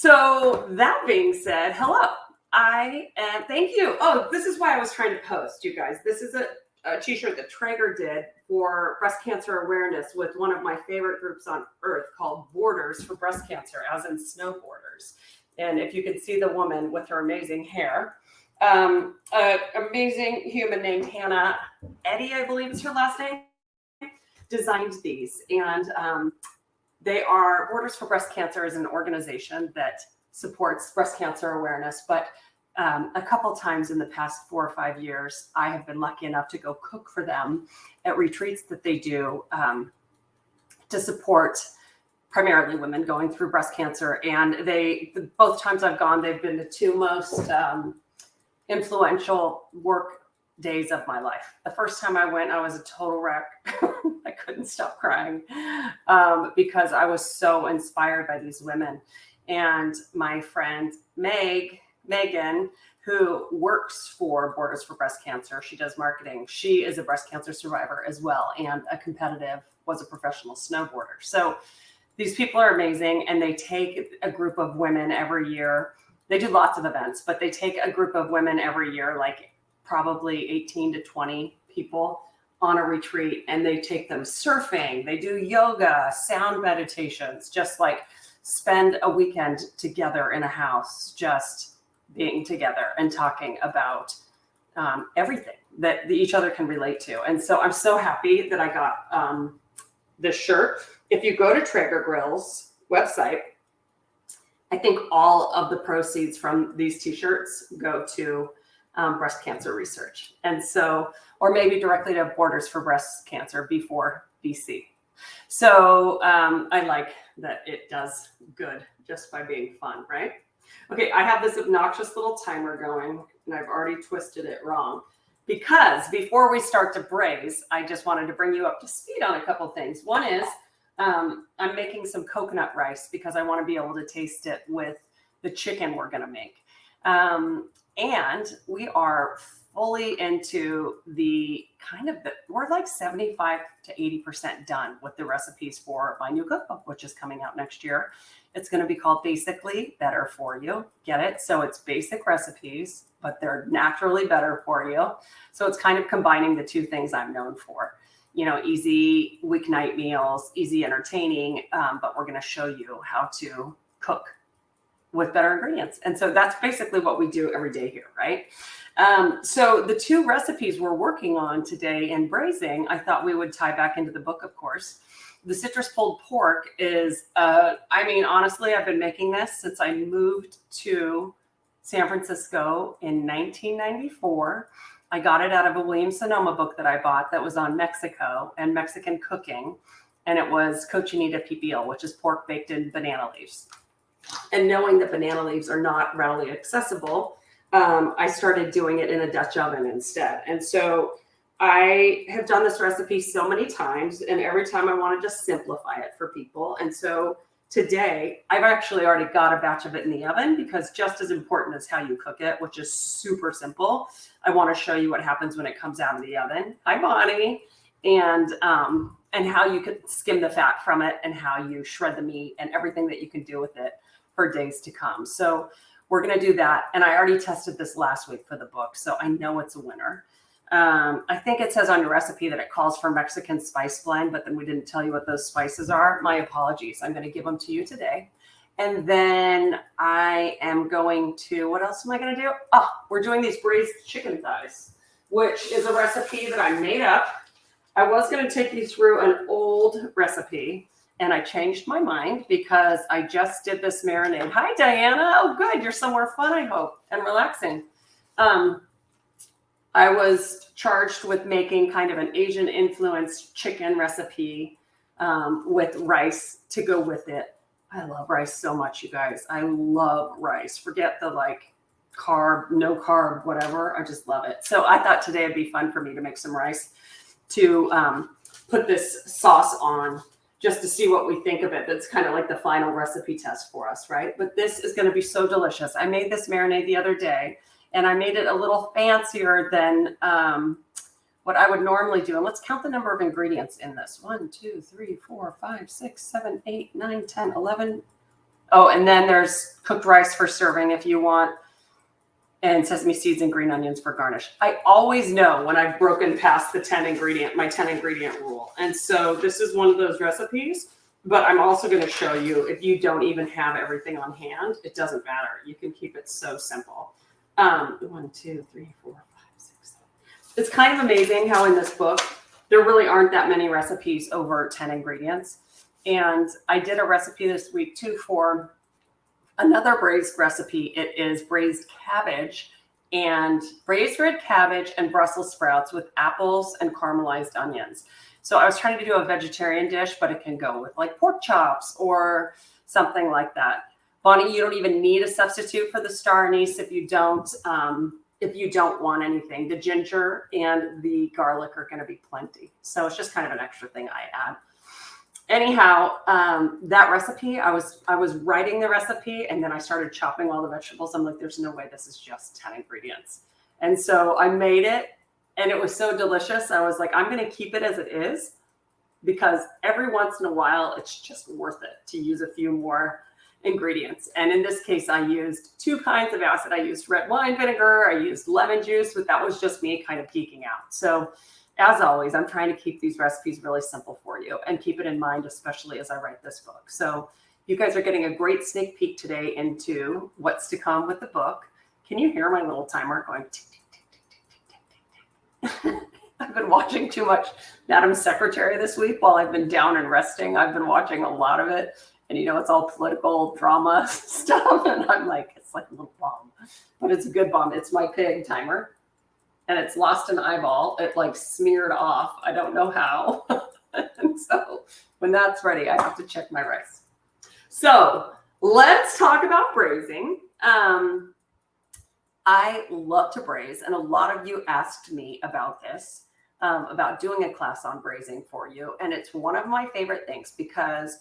So that being said, hello. Thank you. Oh, this is why I was trying to post, you guys. This is a t-shirt that Traeger did for breast cancer awareness with one of my favorite groups on earth called Borders for Breast Cancer, as in snowboarders. And if you can see the woman with her amazing hair, an amazing human named Hannah Eddy, I believe is her last name, designed these. And they are Borders for Breast Cancer is an organization that supports breast cancer awareness. But a couple times in the past 4 or 5 years, I have been lucky enough to go cook for them at retreats that they do to support primarily women going through breast cancer. And both times I've gone, they've been the two most influential work days of my life. The first time I went, I was a total wreck. I couldn't stop crying because I was so inspired by these women. And my friend Megan, who works for Borders for Breast Cancer, she does marketing. She is a breast cancer survivor as well, and was a professional snowboarder. So these people are amazing, and they take a group of women every year. They do lots of events, but they take a group of women every year, like probably 18 to 20 people on a retreat, and they take them surfing. They do yoga, sound meditations, just like spend a weekend together in a house, just being together and talking about everything that each other can relate to. And so I'm so happy that I got this shirt. If you go to Traeger Grill's website, I think all of the proceeds from these t-shirts go to breast cancer research. And so, or maybe directly to Borders for Breast Cancer before BC. So I like that it does good just by being fun, right? Okay, I have this obnoxious little timer going, and I've already twisted it wrong. Because before we start to braise, I just wanted to bring you up to speed on a couple things. One is I'm making some coconut rice because I want to be able to taste it with the chicken we're going to make. And we are fully into we're like 75 to 80% done with the recipes for my new cookbook, which is coming out next year. It's going to be called Basically Better For You. Get it? So it's basic recipes, but they're naturally better for you. So it's kind of combining the two things I'm known for. You know, easy weeknight meals, easy entertaining, but we're going to show you how to cook with better ingredients. And so that's basically what we do every day here, right? So the two recipes we're working on today in braising, I thought we would tie back into the book, of course. The citrus pulled pork is, honestly, I've been making this since I moved to San Francisco in 1994. I got it out of a William Sonoma book that I bought that was on Mexico and Mexican cooking. And it was cochinita pipial, which is pork baked in banana leaves. And knowing that banana leaves are not readily accessible, I started doing it in a Dutch oven instead. And so I have done this recipe so many times, and every time I want to just simplify it for people. And so today, I've actually already got a batch of it in the oven because just as important as how you cook it, which is super simple, I want to show you what happens when it comes out of the oven. Hi, Bonnie. And how you could skim the fat from it and how you shred the meat and everything that you can do with it for days to come. So we're going to do that. And I already tested this last week for the book, so I know it's a winner. I think it says on your recipe that it calls for Mexican spice blend, but then we didn't tell you what those spices are. My apologies. I'm going to give them to you today. And then I am going to, what else am I going to do? Oh, we're doing these braised chicken thighs, which is a recipe that I made up. I was going to take you through an old recipe, and I changed my mind because I just did this marinade. Hi, Diana. Oh, good. You're somewhere fun, I hope, and relaxing. I was charged with making kind of an Asian-influenced chicken recipe with rice to go with it. I love rice so much, you guys. I love rice. Forget the carb, no carb, whatever. I just love it. So I thought today would be fun for me to make some rice to put this sauce on just to see what we think of it. That's kind of like the final recipe test for us, right? But this is going to be so delicious. I made this marinade the other day, and I made it a little fancier than what I would normally do. And let's count the number of ingredients in this. 1, 2, 3, 4, 5, 6, 7, 8, 9, 10, 11. Oh, and then there's cooked rice for serving if you want, and sesame seeds and green onions for garnish. I always know when I've broken past the my 10 ingredient rule. And so this is one of those recipes, but I'm also going to show you if you don't even have everything on hand, it doesn't matter. You can keep it so simple. 1, 2, 3, 4, 5, 6, 7. It's kind of amazing how in this book, there really aren't that many recipes over 10 ingredients. And I did a recipe this week too for another braised recipe. It is braised cabbage and braised red cabbage and Brussels sprouts with apples and caramelized onions. So I was trying to do a vegetarian dish, but it can go with like pork chops or something like that. Bonnie, you don't even need a substitute for the star anise if you don't want anything. The ginger and the garlic are going to be plenty. So it's just kind of an extra thing I add. Anyhow, that recipe, I was writing the recipe and then I started chopping all the vegetables. I'm like, there's no way this is just 10 ingredients. And so I made it and it was so delicious. I was like, I'm going to keep it as it is because every once in a while, it's just worth it to use a few more ingredients. And in this case, I used 2 kinds of acid. I used red wine vinegar. I used lemon juice, but that was just me kind of geeking out. So as always, I'm trying to keep these recipes really simple for you and keep it in mind, especially as I write this book. So you guys are getting a great sneak peek today into what's to come with the book. Can you hear my little timer going tick, tick, tick, tick, tick, tick? I've been watching too much Madam Secretary this week while I've been down and resting. I've been watching a lot of it. And, it's all political drama stuff. And I'm like, it's like a little bomb. But it's a good bomb. It's my pig timer. And it's lost an eyeball. It like smeared off. I don't know how. And so when that's ready, I have to check my rice. So let's talk about braising. I love to braise. And a lot of you asked me about this, about doing a class on braising for you. And it's one of my favorite things because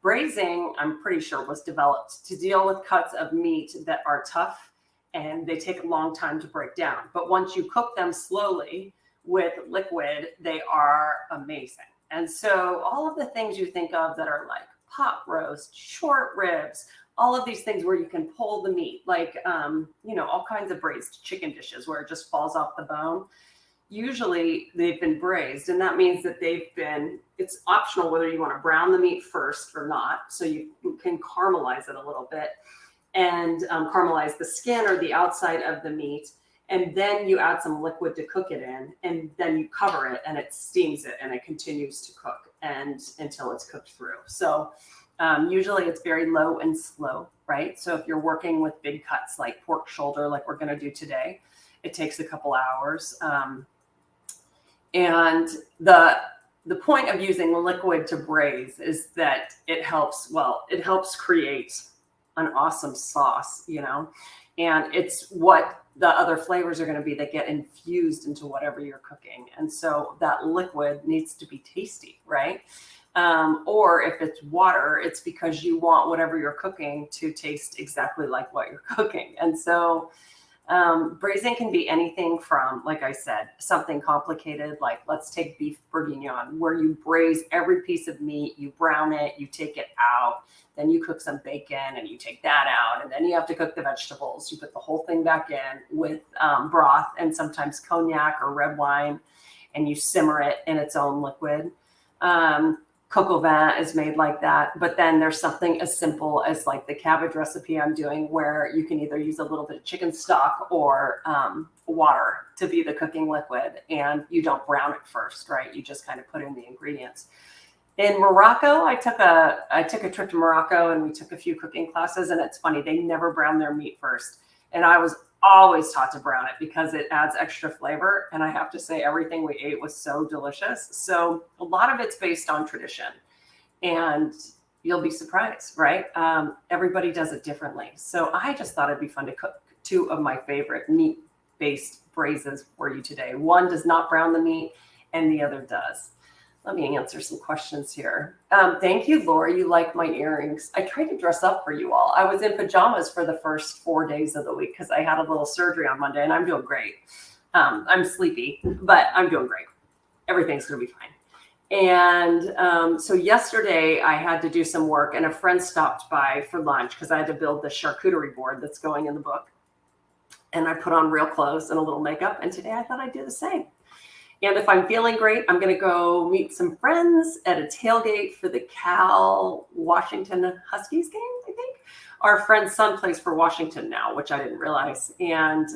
braising, I'm pretty sure, was developed to deal with cuts of meat that are tough and they take a long time to break down. But once you cook them slowly with liquid, they are amazing. And so all of the things you think of that are like pot roast, short ribs, all of these things where you can pull the meat, like, all kinds of braised chicken dishes where it just falls off the bone. Usually they've been braised, and that means that it's optional whether you want to brown the meat first or not. So you can caramelize it a little bit and caramelize the skin or the outside of the meat. And then you add some liquid to cook it in, and then you cover it and it steams it and it continues to cook until it's cooked through. So usually it's very low and slow, right? So if you're working with big cuts like pork shoulder, like we're going to do today, it takes a couple hours. And the point of using liquid to braise is that it helps create an awesome sauce, and it's what the other flavors are going to be that get infused into whatever you're cooking. And so that liquid needs to be tasty, right? Or if it's water, it's because you want whatever you're cooking to taste exactly like what you're cooking. And so braising can be anything from, like I said, something complicated, like let's take beef bourguignon, where you braise every piece of meat, you brown it, you take it out, then you cook some bacon and you take that out, and then you have to cook the vegetables. You put the whole thing back in with broth and sometimes cognac or red wine, and you simmer it in its own liquid. Coq au vin is made like that. But then there's something as simple as like the cabbage recipe I'm doing, where you can either use a little bit of chicken stock or water to be the cooking liquid, and you don't brown it first, right? You just kind of put in the ingredients. In Morocco, I took a trip to Morocco and we took a few cooking classes, and it's funny, they never brown their meat first. And I was always taught to brown it because it adds extra flavor. And I have to say, everything we ate was so delicious. So a lot of it's based on tradition, and you'll be surprised, right? Everybody does it differently. So I just thought it'd be fun to cook 2 of my favorite meat-based braises for you today. One does not brown the meat and the other does. Let me answer some questions here. Thank you, Laura. You like my earrings. I tried to dress up for you all. I was in pajamas for the first 4 days of the week because I had a little surgery on Monday, and I'm doing great. I'm sleepy, but I'm doing great. Everything's going to be fine. And so yesterday I had to do some work, and a friend stopped by for lunch because I had to build the charcuterie board that's going in the book. And I put on real clothes and a little makeup. And today I thought I'd do the same. And if I'm feeling great, I'm going to go meet some friends at a tailgate for the Cal Washington Huskies game, I think. Our friend's son plays for Washington now, which I didn't realize. And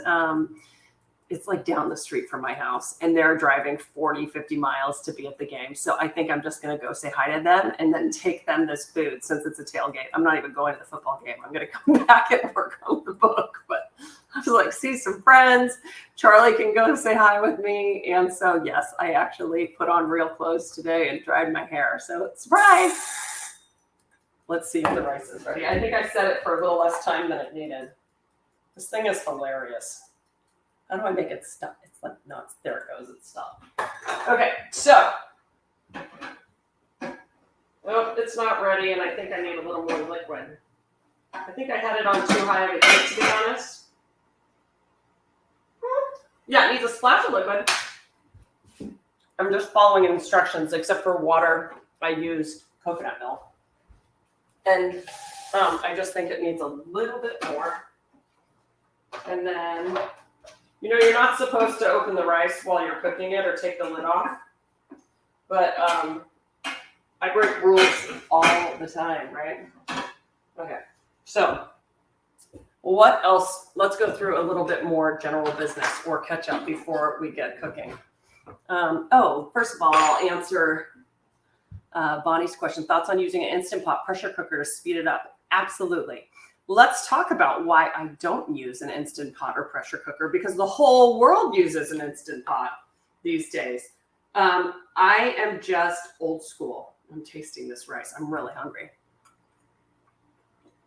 it's like down the street from my house, and they're driving 40, 50 miles to be at the game. So I think I'm just going to go say hi to them and then take them this food since it's a tailgate. I'm not even going to the football game. I'm going to come back and work on the book. But I was like, see some friends. Charlie can go say hi with me. And so, yes, I actually put on real clothes today and dried my hair. So, surprise. Let's see if the rice is ready. I think I set it for a little less time than it needed. This thing is hilarious. How do I make it stop? It's like, no, there it goes. It stopped. Okay, so. Oh, it's not ready, and I think I need a little more liquid. I think I had it on too high of a heat, to be honest. Yeah, it needs a splash of liquid. I'm just following instructions, except for water. I used coconut milk. And I just think it needs a little bit more. And then, you're not supposed to open the rice while you're cooking it or take the lid off. But I break rules all the time, right? Okay, so what else? Let's go through a little bit more general business or catch up before we get cooking. First of all, I'll answer Bonnie's question. Thoughts on using an Instant Pot pressure cooker to speed it up? Absolutely. Let's talk about why I don't use an Instant Pot or pressure cooker, because the whole world uses an Instant Pot these days. I am just old school. I'm tasting this rice. I'm really hungry.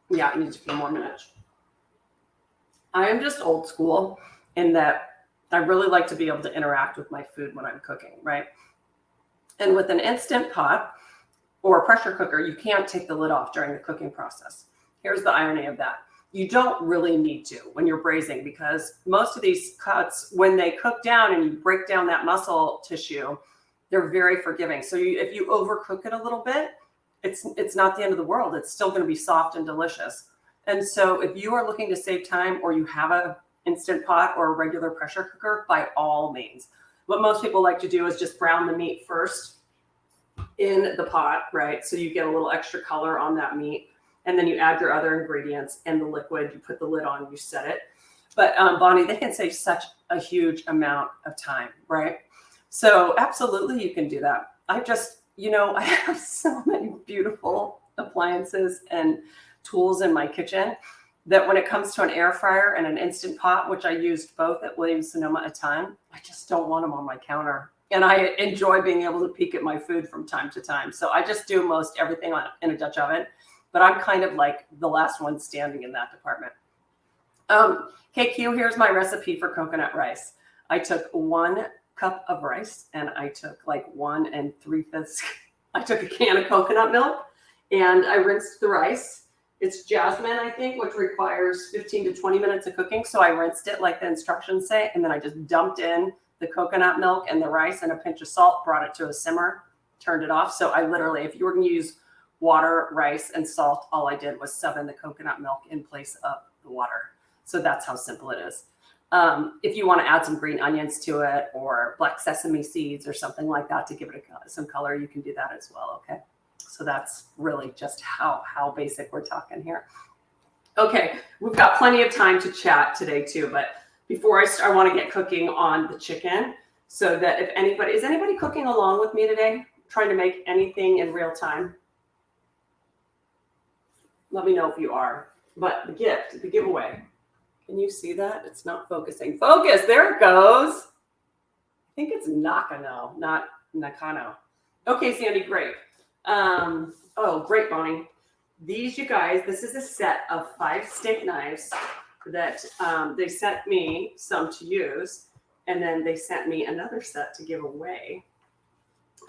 Yeah, it needs a few more minutes. I am just old school in that I really like to be able to interact with my food when I'm cooking, right? And with an Instant Pot or a pressure cooker, you can't take the lid off during the cooking process. Here's the irony of that. You don't really need to when you're braising, because most of these cuts, when they cook down and you break down that muscle tissue, they're very forgiving. So if you overcook it a little bit, it's not the end of the world. It's still going to be soft and delicious. And so if you are looking to save time, or you have a Instant Pot or a regular pressure cooker, by all means. What most people like to do is just brown the meat first in the pot, right? So you get a little extra color on that meat. And then you add your other ingredients and the liquid, you put the lid on, you set it. But Bonnie, they can save such a huge amount of time, right? So absolutely you can do that. I have so many beautiful appliances and tools in my kitchen that when it comes to an air fryer and an Instant Pot, which I used both at Williams-Sonoma a ton, I just don't want them on my counter. And I enjoy being able to peek at my food from time to time. So I just do most everything in a Dutch oven. But I'm kind of like the last one standing in that department. KQ, here's my recipe for coconut rice. I took 1 cup of rice, and I took like 1 3/5. I took a can of coconut milk, and I rinsed the rice. It's jasmine, I think, which requires 15 to 20 minutes of cooking. So I rinsed it like the instructions say, and then I just dumped in the coconut milk and the rice and a pinch of salt, brought it to a simmer, turned it off. So I literally, if you were going to use water, rice, and salt, all I did was sub in the coconut milk in place of the water. So that's how simple it is. If you want to add some green onions to it, or black sesame seeds or something like that to give it some color, you can do that as well, okay? So that's really just how basic we're talking here. Okay, we've got plenty of time to chat today too, but before I start, I want to get cooking on the chicken, so that if anybody, is anybody cooking along with me today? Trying to make anything in real time? Let me know if you are. But the giveaway. Can you see that? It's not focusing. Focus, there it goes. I think it's Nakano, not Nakano. Okay, Sandy, great. Great, Bonnie. These, you guys, this is a set of 5 steak knives that they sent me some to use, and then they sent me another set to give away.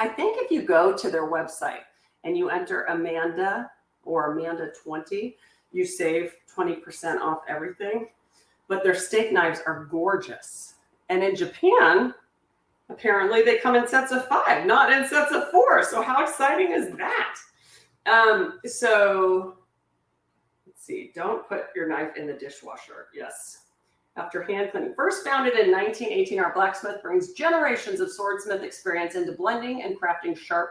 I think if you go to their website and you enter Amanda or Amanda 20, you save 20% off everything. But their steak knives are gorgeous. And in Japan, Apparently they come in sets of 5, not in sets of 4. So how exciting is that? So let's see. Don't put your knife in the dishwasher. Yes. After hand cleaning. First founded in 1918, our blacksmith brings generations of swordsmith experience into blending and crafting sharp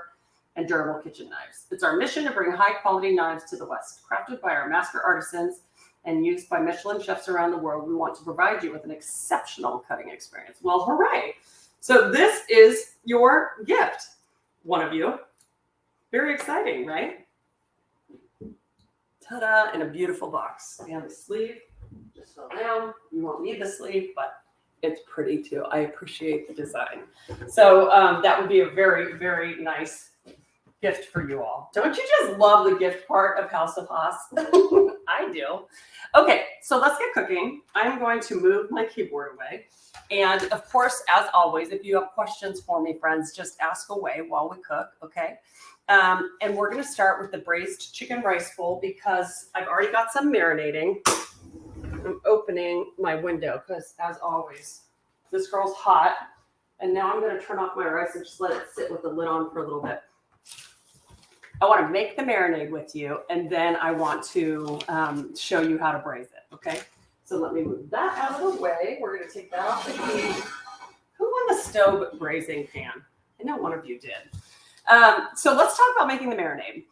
and durable kitchen knives. It's our mission to bring high-quality knives to the West. Crafted by our master artisans and used by Michelin chefs around the world, we want to provide you with an exceptional cutting experience. Well, hooray. So this is your gift, one of you. Very exciting, right? Ta-da, in a beautiful box. And the sleeve just fell down. You won't need the sleeve, but it's pretty too. I appreciate the design. So that would be a very, very nice gift for you all. Don't you just love the gift part of House of Haas? I do. Okay, so let's get cooking. I'm going to move my keyboard away. And of course, as always, if you have questions for me, friends, just ask away while we cook, okay? And we're going to start with the braised chicken rice bowl because I've already got some marinating. I'm opening my window because, as always, this girl's hot. And now I'm going to turn off my rice and just let it sit with the lid on for a little bit. I want to make the marinade with you, and then I want to show you how to braise it, okay? So let me move that out of the way. We're going to take that off the heat. Who won the stove braising pan? I know one of you did. So let's talk about making the marinade.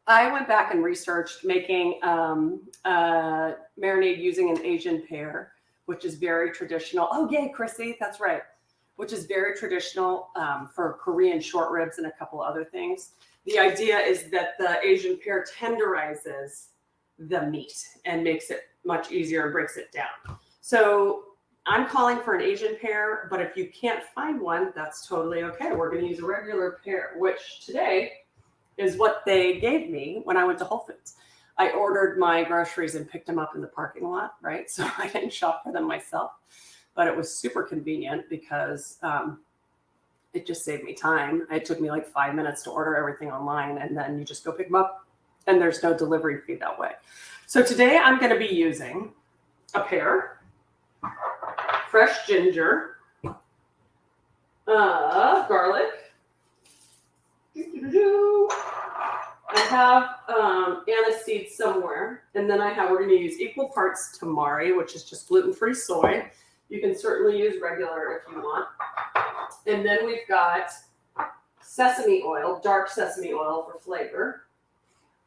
I went back and researched making marinade using an Asian pear, which is very traditional. Oh, yay, Chrissy, that's right. Which is very traditional for Korean short ribs and a couple other things. The idea is that the Asian pear tenderizes the meat and makes it much easier and breaks it down. So I'm calling for an Asian pear, but if you can't find one, that's totally okay. We're going to use a regular pear, which today is what they gave me when I went to Whole Foods. I ordered my groceries and picked them up in the parking lot, right? So I didn't shop for them myself, but it was super convenient because it just saved me time. It took me like 5 minutes to order everything online, and then you just go pick them up, and there's no delivery fee that way. So today I'm going to be using a pear, fresh ginger, garlic. I have anise seeds somewhere, and then we're going to use equal parts tamari, which is just gluten-free soy. You can certainly use regular if you want. And then we've got sesame oil, dark sesame oil for flavor.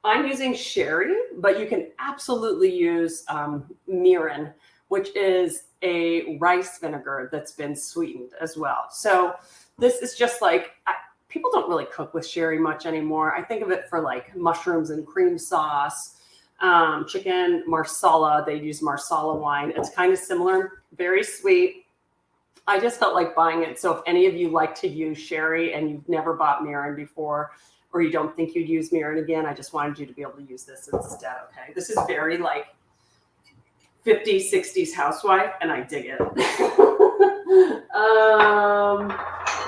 I'm using sherry, but you can absolutely use mirin, which is a rice vinegar that's been sweetened as well. So this is just like, people don't really cook with sherry much anymore. I think of it for like mushrooms and cream sauce, chicken marsala. They use marsala wine. It's kind of similar, very sweet. I just felt like buying it. So if any of you like to use sherry and you've never bought mirin before, or you don't think you'd use mirin again, I just wanted you to be able to use this instead, okay? This is very like 50s, 60s housewife, and I dig it.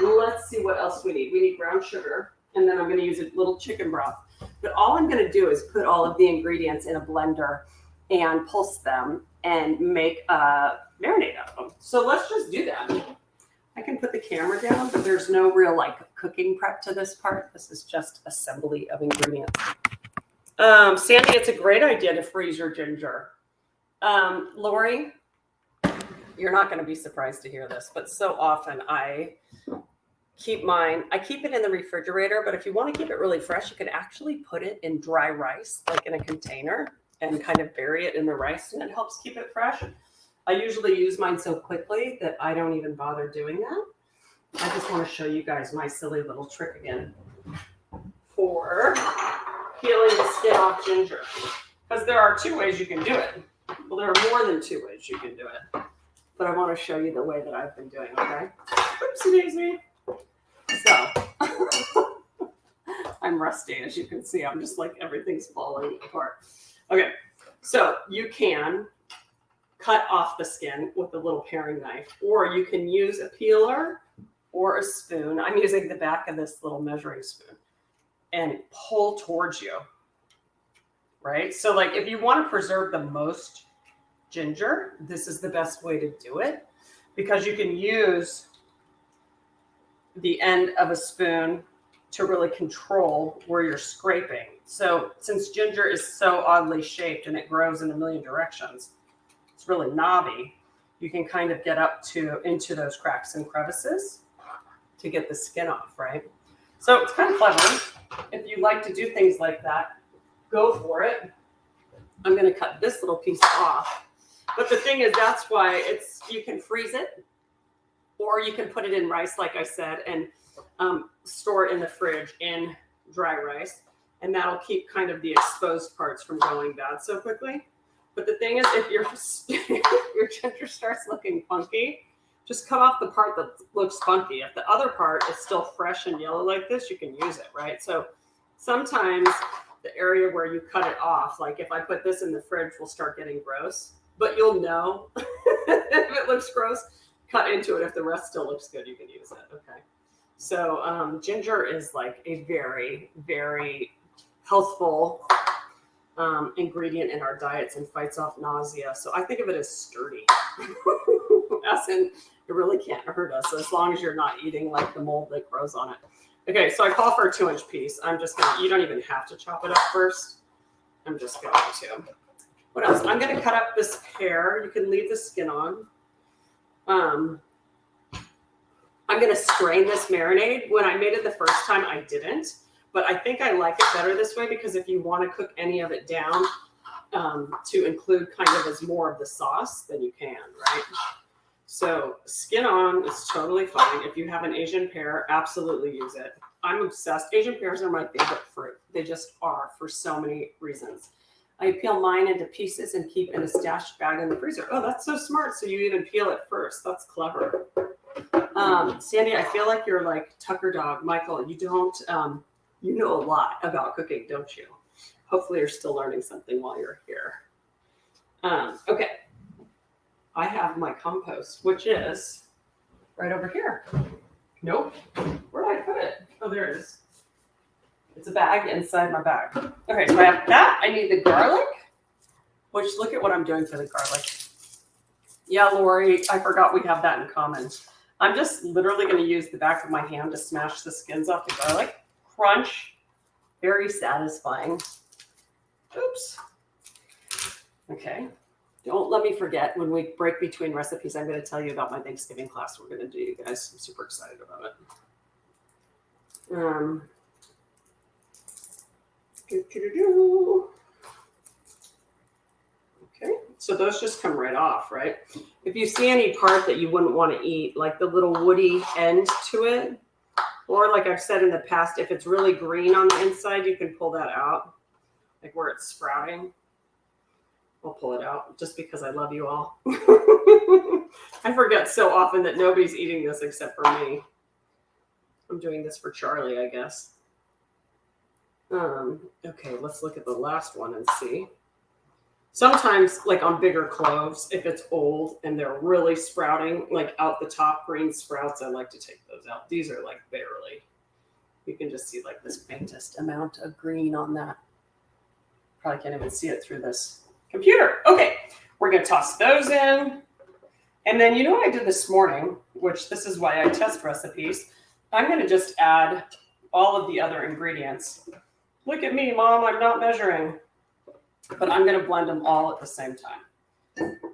Let's see what else we need. We need brown sugar, and then I'm going to use a little chicken broth. But all I'm going to do is put all of the ingredients in a blender and pulse them and make a marinade out of them. So let's just do that. I can put the camera down, but there's no real like cooking prep to this part. This is just assembly of ingredients. Sandy, it's a great idea to freeze your ginger. Lori, you're not going to be surprised to hear this, but so often I keep it in the refrigerator, but if you want to keep it really fresh, you can actually put it in dry rice, like in a container, and kind of bury it in the rice, and it helps keep it fresh. I usually use mine so quickly that I don't even bother doing that. I just want to show you guys my silly little trick again for peeling the skin off ginger. Because there are 2 ways you can do it. Well, there are more than 2 ways you can do it. But I want to show you the way that I've been doing, okay? Oopsie daisy. So, I'm rusty, as you can see. I'm just like, everything's falling apart. Okay, so you can cut off the skin with a little paring knife, or you can use a peeler or a spoon. I'm using the back of this little measuring spoon and pull towards you, right? So like if you want to preserve the most ginger, this is the best way to do it because you can use the end of a spoon to really control where you're scraping. So since ginger is so oddly shaped and it grows in a million directions, it's really knobby, you can kind of get up to into those cracks and crevices to get the skin off, right? So it's kind of clever. If you like to do things like that, go for it. I'm going to cut this little piece off. But the thing is, that's why you can freeze it, or you can put it in rice, like I said, and store it in the fridge in dry rice. And that'll keep kind of the exposed parts from going bad so quickly. But the thing is, if your ginger starts looking funky, just cut off the part that looks funky. If the other part is still fresh and yellow like this, you can use it, right? So sometimes the area where you cut it off, like if I put this in the fridge, will start getting gross. But you'll know if it looks gross, cut into it. If the rest still looks good, you can use it. Okay. So ginger is like a very, very healthful ingredient in our diets and fights off nausea. So I think of it as sturdy. As in, it really can't hurt us as long as you're not eating like the mold that grows on it. Okay, so I call for a 2-inch piece. I'm just gonna, you don't even have to chop it up first. I'm just going to. What else? I'm gonna cut up this pear. You can leave the skin on. I'm gonna strain this marinade. When I made it the first time, I didn't. But I think I like it better this way because if you want to cook any of it down to include kind of as more of the sauce, then you can, right? So skin on is totally fine. If you have an Asian pear, absolutely use it. I'm obsessed. Asian pears are my favorite fruit. They just are for so many reasons. I peel mine into pieces and keep in a stashed bag in the freezer. Oh, that's so smart. So you even peel it first. That's clever. Sandy, I feel like you're like Tucker dog. Michael, you don't... you know a lot about cooking, don't you? Hopefully you're still learning something while you're here. Okay. I have my compost, which is right over here. Nope. Where did I put it? Oh, there it is. It's a bag inside my bag. Okay, so I have that. I need the garlic, which look at what I'm doing for the garlic. Yeah, Lori, I forgot we have that in common. I'm just literally going to use the back of my hand to smash the skins off the garlic. Crunch, very satisfying. Oops. Okay. Don't let me forget, when we break between recipes, I'm going to tell you about my Thanksgiving class we're going to do, you guys. I'm super excited about it. Okay, so those just come right off, right? If you see any part that you wouldn't want to eat, like the little woody end to it, or like I've said in the past, if it's really green on the inside, you can pull that out, like where it's sprouting. I'll pull it out just because I love you all. I forget so often that nobody's eating this except for me. I'm doing this for Charlie, I guess. Okay, let's look at the last one and see. Sometimes, like on bigger cloves, if it's old and they're really sprouting, like out the top green sprouts, I like to take those out. These are like barely. You can just see like this faintest amount of green on that. Probably can't even see it through this computer. Okay, we're going to toss those in. And then you know what I did this morning, which this is why I test recipes. I'm going to just add all of the other ingredients. Look at me, Mom, I'm not measuring. But I'm going to blend them all at the same time.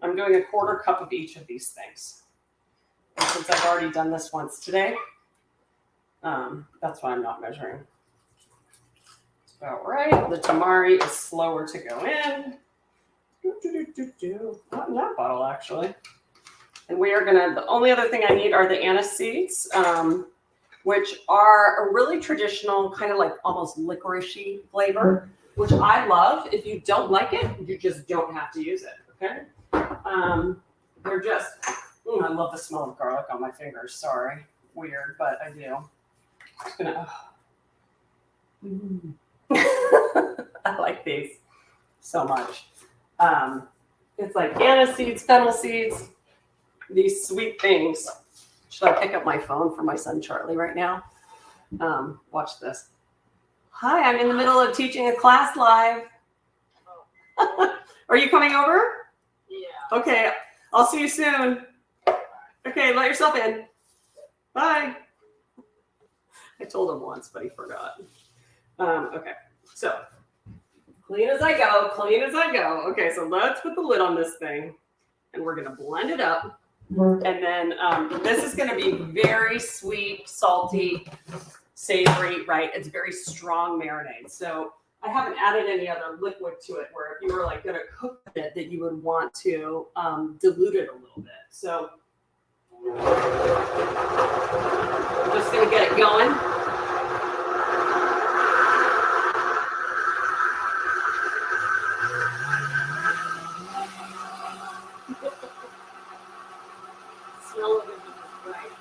I'm doing a 1/4 cup of each of these things. And since I've already done this once today, that's why I'm not measuring. It's about right. The tamari is slower to go in. Not in that bottle, actually. And we are going to, the only other thing I need are the anise seeds, which are a really traditional, kind of like almost licorice-y flavor, which I love. If you don't like it, you just don't have to use it, okay? They're just, I love the smell of garlic on my fingers. Sorry, weird, but I do. I'm just gonna, I like these so much. It's like anise seeds, fennel seeds, these sweet things. Should I pick up my phone for my son Charlie right now? Watch this. Hi, I'm in the middle of teaching a class live. Are you coming over? Yeah. Okay, I'll see you soon. Okay, let yourself in. Bye. I told him once, but he forgot. Okay, so clean as I go, clean as I go. Okay, so let's put the lid on this thing, and we're gonna blend it up. And then this is gonna be very sweet, salty, savory, right? It's very strong marinade. So I haven't added any other liquid to it where if you were like gonna cook it, that you would want to dilute it a little bit. So I'm just gonna get it going. Smell of it is right.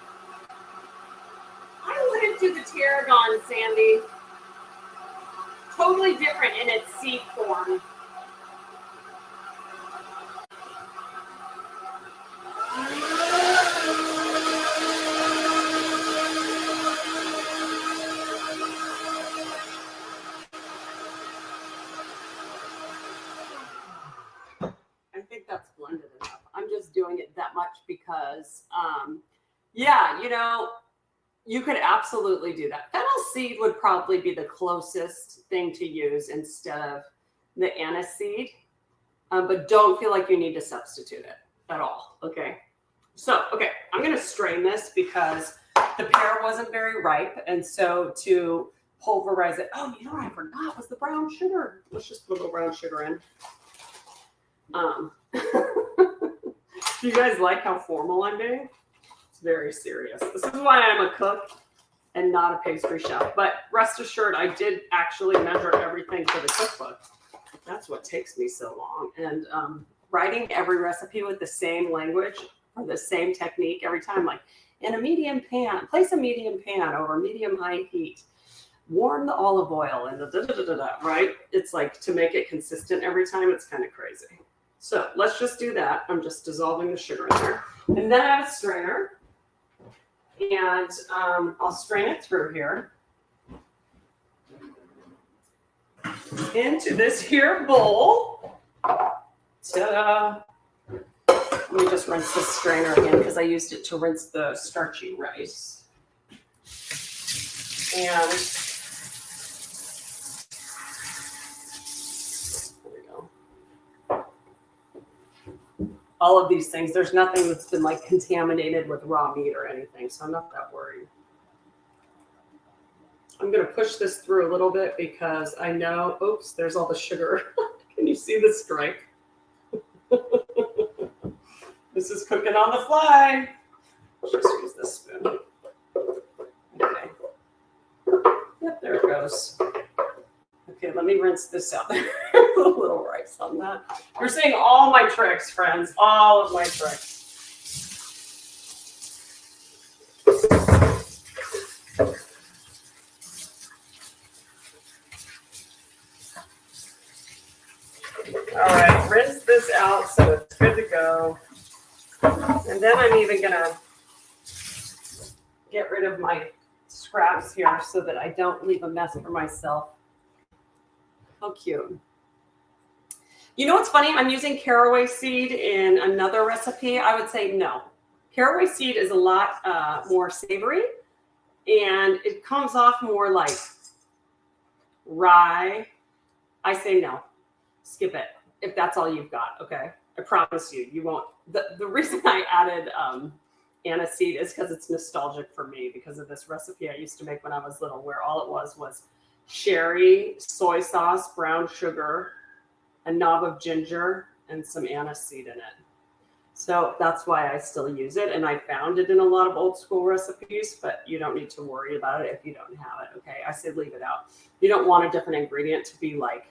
I wouldn't do the tarragon, Sandy. Totally different in its seed form. I think that's blended enough. I'm just doing it that much because, yeah, you know, you could absolutely do that. Fennel seed would probably be the closest thing to use instead of the anise seed, but don't feel like you need to substitute it at all, okay? So, okay, I'm gonna strain this because the pear wasn't very ripe, and so to pulverize it, oh, you know what I forgot was the brown sugar. Let's just put a little brown sugar in. Do you guys like how formal I'm being? It's very serious. This is why I'm a cook and not a pastry chef. But rest assured, I did actually measure everything for the cookbook. That's what takes me so long. And writing every recipe with the same language or the same technique every time, like in a medium pan, place a medium pan over medium-high heat. Warm the olive oil and right? It's like to make it consistent every time, it's kind of crazy. So let's just do that. I'm just dissolving the sugar in there. And then I have a strainer. And I'll strain it through here. Into this here bowl. Ta-da! Let me just rinse this strainer again because I used it to rinse the starchy rice. And all of these things. There's nothing that's been like contaminated with raw meat or anything, so I'm not that worried. I'm going to push this through a little bit because I know, oops, there's all the sugar. Can you see the stripe? This is cooking on the fly. Let's just use this spoon. Okay. Yep, there it goes. Okay, let me rinse this out. A little rice on that. You're seeing all my tricks, friends. All of my tricks. All right, rinse this out so it's good to go. And then I'm even gonna get rid of my scraps here so that I don't leave a mess for myself. How cute. You know what's funny? I'm using caraway seed in another recipe. I would say no. Caraway seed is a lot more savory, and it comes off more like rye. I say no. Skip it if that's all you've got, okay? I promise you, you won't. The reason I added anise seed is because it's nostalgic for me because of this recipe I used to make when I was little, where all it was sherry, soy sauce, brown sugar, a knob of ginger, and some anise seed in it. So that's why I still use it. And I found it in a lot of old school recipes, but you don't need to worry about it if you don't have it. Okay, I say leave it out. You don't want a different ingredient to be like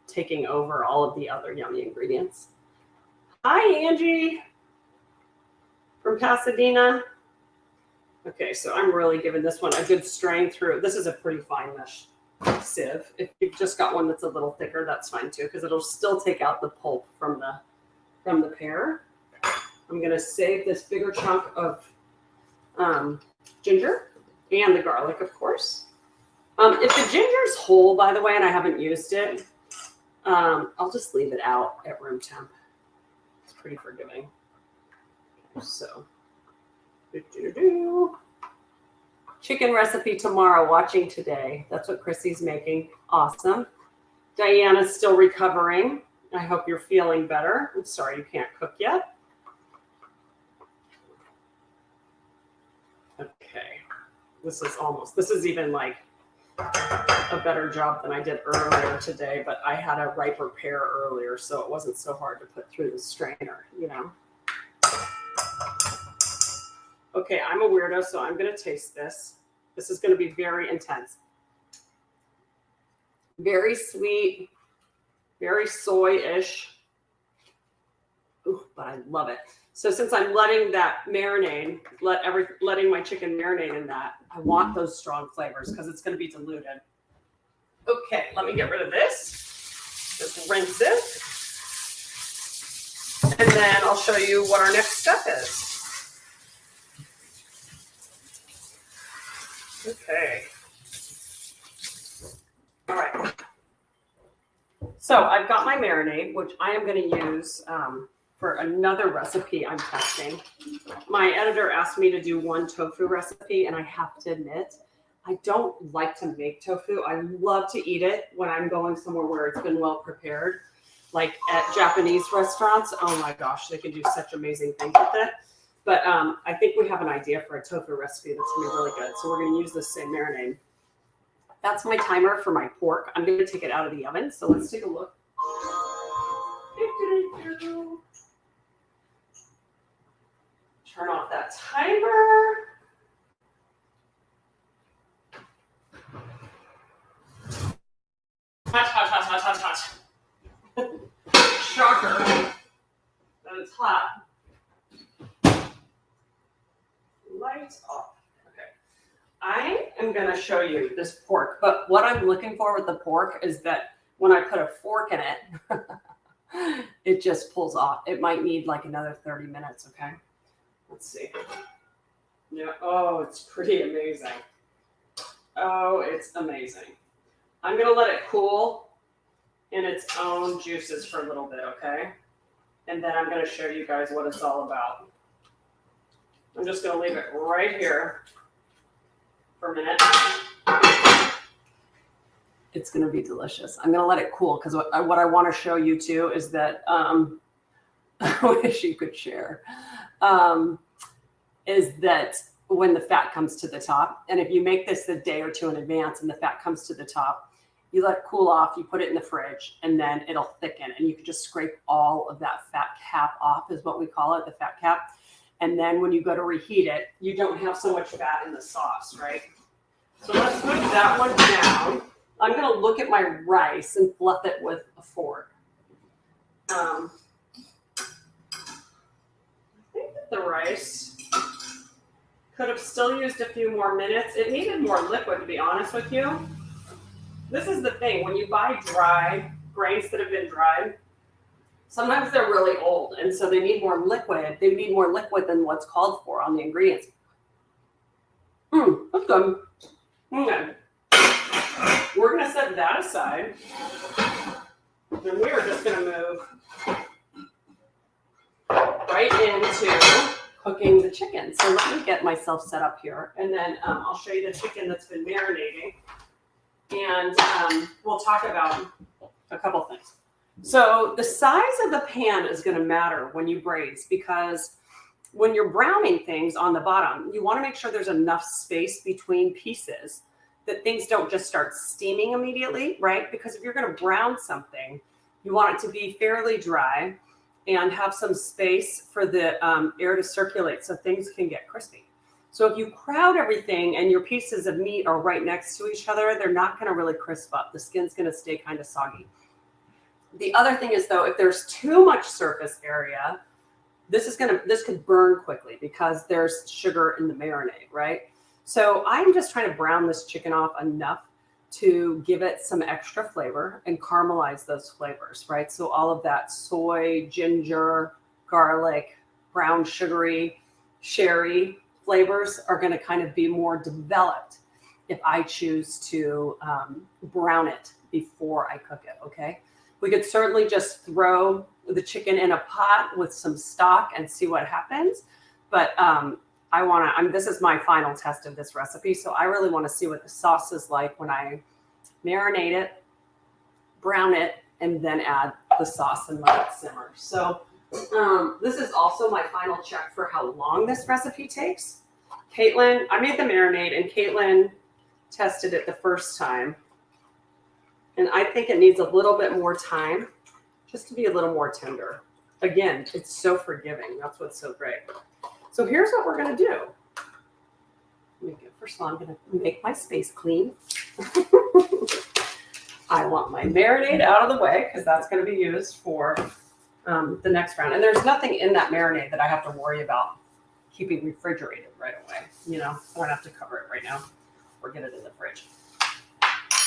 taking over all of the other yummy ingredients. Hi, Angie from Pasadena. Okay, so I'm really giving this one a good strain through. This is a pretty fine mesh sieve. If you've just got one that's a little thicker, that's fine too, because it'll still take out the pulp from the pear. I'm gonna save this bigger chunk of ginger and the garlic, of course. If the ginger's whole, by the way, and I haven't used it, I'll just leave it out at room temp. It's pretty forgiving. So, Chicken recipe tomorrow, watching today. That's what Chrissy's making. Awesome. Diana's still recovering. I hope you're feeling better. I'm sorry you can't cook yet. Okay. This is even like a better job than I did earlier today, but I had a riper pear earlier, so it wasn't so hard to put through the strainer, you know. Okay, I'm a weirdo, so I'm going to taste this. This is going to be very intense. Very sweet, very soy-ish. Ooh, but I love it. So since I'm letting that marinade, letting my chicken marinate in that, I want those strong flavors because it's going to be diluted. Okay, let me get rid of this. Just rinse it. And then I'll show you what our next step is. Okay. All right. So I've got my marinade, which I am going to use for another recipe I'm testing. My editor asked me to do one tofu recipe, and I have to admit, I don't like to make tofu. I love to eat it when I'm going somewhere where it's been well prepared, like at Japanese restaurants. Oh my gosh, they can do such amazing things with it. But I think we have an idea for a tofu recipe that's going to be really good. So we're going to use this same marinade. That's my timer for my pork. I'm going to take it out of the oven. So let's take a look. Turn off that timer. Hot, hot, hot, hot, hot, hot. Shocker. That it's hot. Lights off. Okay. I am going to show you this pork, but what I'm looking for with the pork is that when I put a fork in it, it just pulls off. It might need like another 30 minutes, okay? Let's see. Yeah, oh, it's pretty amazing. Oh, it's amazing. I'm going to let it cool in its own juices for a little bit, okay? And then I'm going to show you guys what it's all about. I'm just going to leave it right here for a minute. It's going to be delicious. I'm going to let it cool because what I want to show you too is that I wish you could share. Is that when the fat comes to the top, and if you make this a day or two in advance and the fat comes to the top, you let it cool off, you put it in the fridge, and then it'll thicken, and you can just scrape all of that fat cap off is what we call it, the fat cap. And then when you go to reheat it, you don't have so much fat in the sauce, right? So let's put that one down. I'm going to look at my rice and fluff it with a fork. I think that the rice could have still used a few more minutes. It needed more liquid, to be honest with you. This is the thing. When you buy dry grains that have been dried, sometimes they're really old, and so they need more liquid. They need more liquid than what's called for on the ingredients. That's good. Okay. We're going to set that aside, and we are just going to move right into cooking the chicken. So let me get myself set up here, and then I'll show you the chicken that's been marinating, and we'll talk about a couple things. So the size of the pan is going to matter when you braise, because when you're browning things on the bottom, you want to make sure there's enough space between pieces that things don't just start steaming immediately, right? Because if you're going to brown something, you want it to be fairly dry and have some space for the air to circulate so things can get crispy. So if you crowd everything and your pieces of meat are right next to each other, they're not going to really crisp up. The skin's going to stay kind of soggy. The other thing is, though, if there's too much surface area, this could burn quickly because there's sugar in the marinade, right? So I'm just trying to brown this chicken off enough to give it some extra flavor and caramelize those flavors, right? So all of that soy, ginger, garlic, brown sugary, sherry flavors are going to kind of be more developed if I choose to brown it before I cook it, okay? We could certainly just throw the chicken in a pot with some stock and see what happens. But this is my final test of this recipe. So I really want to see what the sauce is like when I marinate it, brown it, and then add the sauce and let it simmer. So this is also my final check for how long this recipe takes. Caitlin, I made the marinade and Caitlin tested it the first time. And I think it needs a little bit more time just to be a little more tender. Again, it's so forgiving. That's what's so great. So here's what we're going to do. First of all, I'm going to make my space clean. I want my marinade out of the way because that's going to be used for the next round. And there's nothing in that marinade that I have to worry about keeping refrigerated right away. You know, I don't have to cover it right now or get it in the fridge.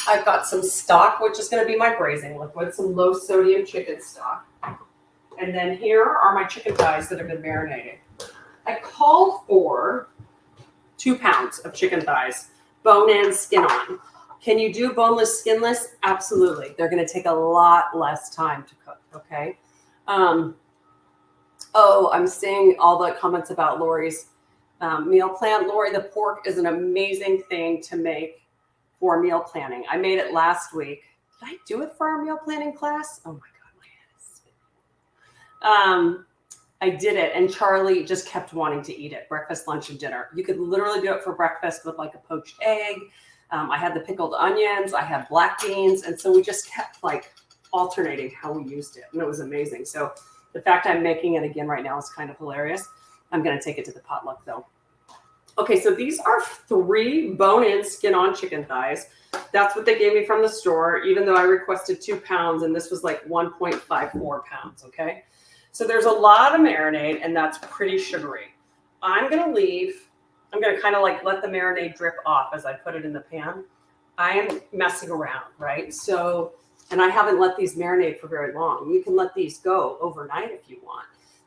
I've got some stock, which is going to be my braising liquid, some low sodium chicken stock. And then here are my chicken thighs that have been marinating. I called for 2 pounds of chicken thighs, bone in, skin on. Can you do boneless, skinless? Absolutely. They're going to take a lot less time to cook, okay? I'm seeing all the comments about Lori's meal plan. Lori, the pork is an amazing thing to make for meal planning. I made it last week. Did I do it for our meal planning class? Oh my God, my head is spinning. I did it, and Charlie just kept wanting to eat it, breakfast, lunch, and dinner. You could literally do it for breakfast with like a poached egg. I had the pickled onions, I had black beans, and so we just kept like alternating how we used it, and it was amazing. So the fact I'm making it again right now is kind of hilarious. I'm going to take it to the potluck though. Okay, so these are 3 bone-in, skin-on chicken thighs. That's what they gave me from the store, even though I requested 2 pounds, and this was like 1.54 pounds, okay? So there's a lot of marinade, and that's pretty sugary. I'm going to kind of like let the marinade drip off as I put it in the pan. I'm messing around, right? So, and I haven't let these marinate for very long. You can let these go overnight if you want.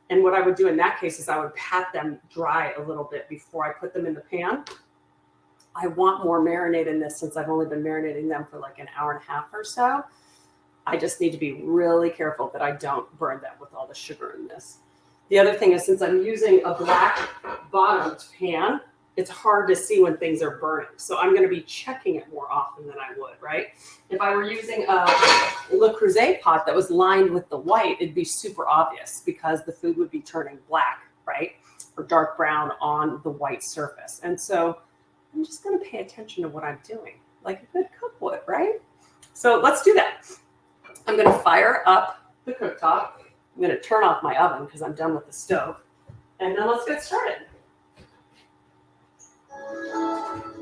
And what I would do in that case is I would pat them dry a little bit before I put them in the pan. I want more marinade in this since I've only been marinating them for like an hour and a half or so. I just need to be really careful that I don't burn them with all the sugar in this. The other thing is, since I'm using a black bottomed pan, it's hard to see when things are burning. So I'm going to be checking it more often than I would, right? If I were using a Le Creuset pot that was lined with the white, it'd be super obvious because the food would be turning black, right? Or dark brown on the white surface. And so I'm just going to pay attention to what I'm doing, like a good cook would, right? So let's do that. I'm going to fire up the cooktop. I'm going to turn off my oven because I'm done with the stove. And then let's get started.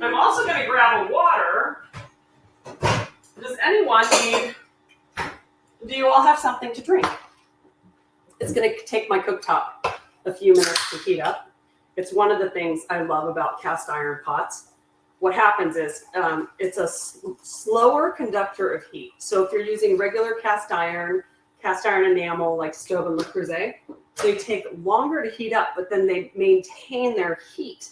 I'm also going to grab a water. Does anyone do you all have something to drink? It's going to take my cooktop a few minutes to heat up. It's one of the things I love about cast iron pots. What happens is it's a slower conductor of heat. So if you're using regular cast iron enamel like stove and Le Creuset, they take longer to heat up, but then they maintain their heat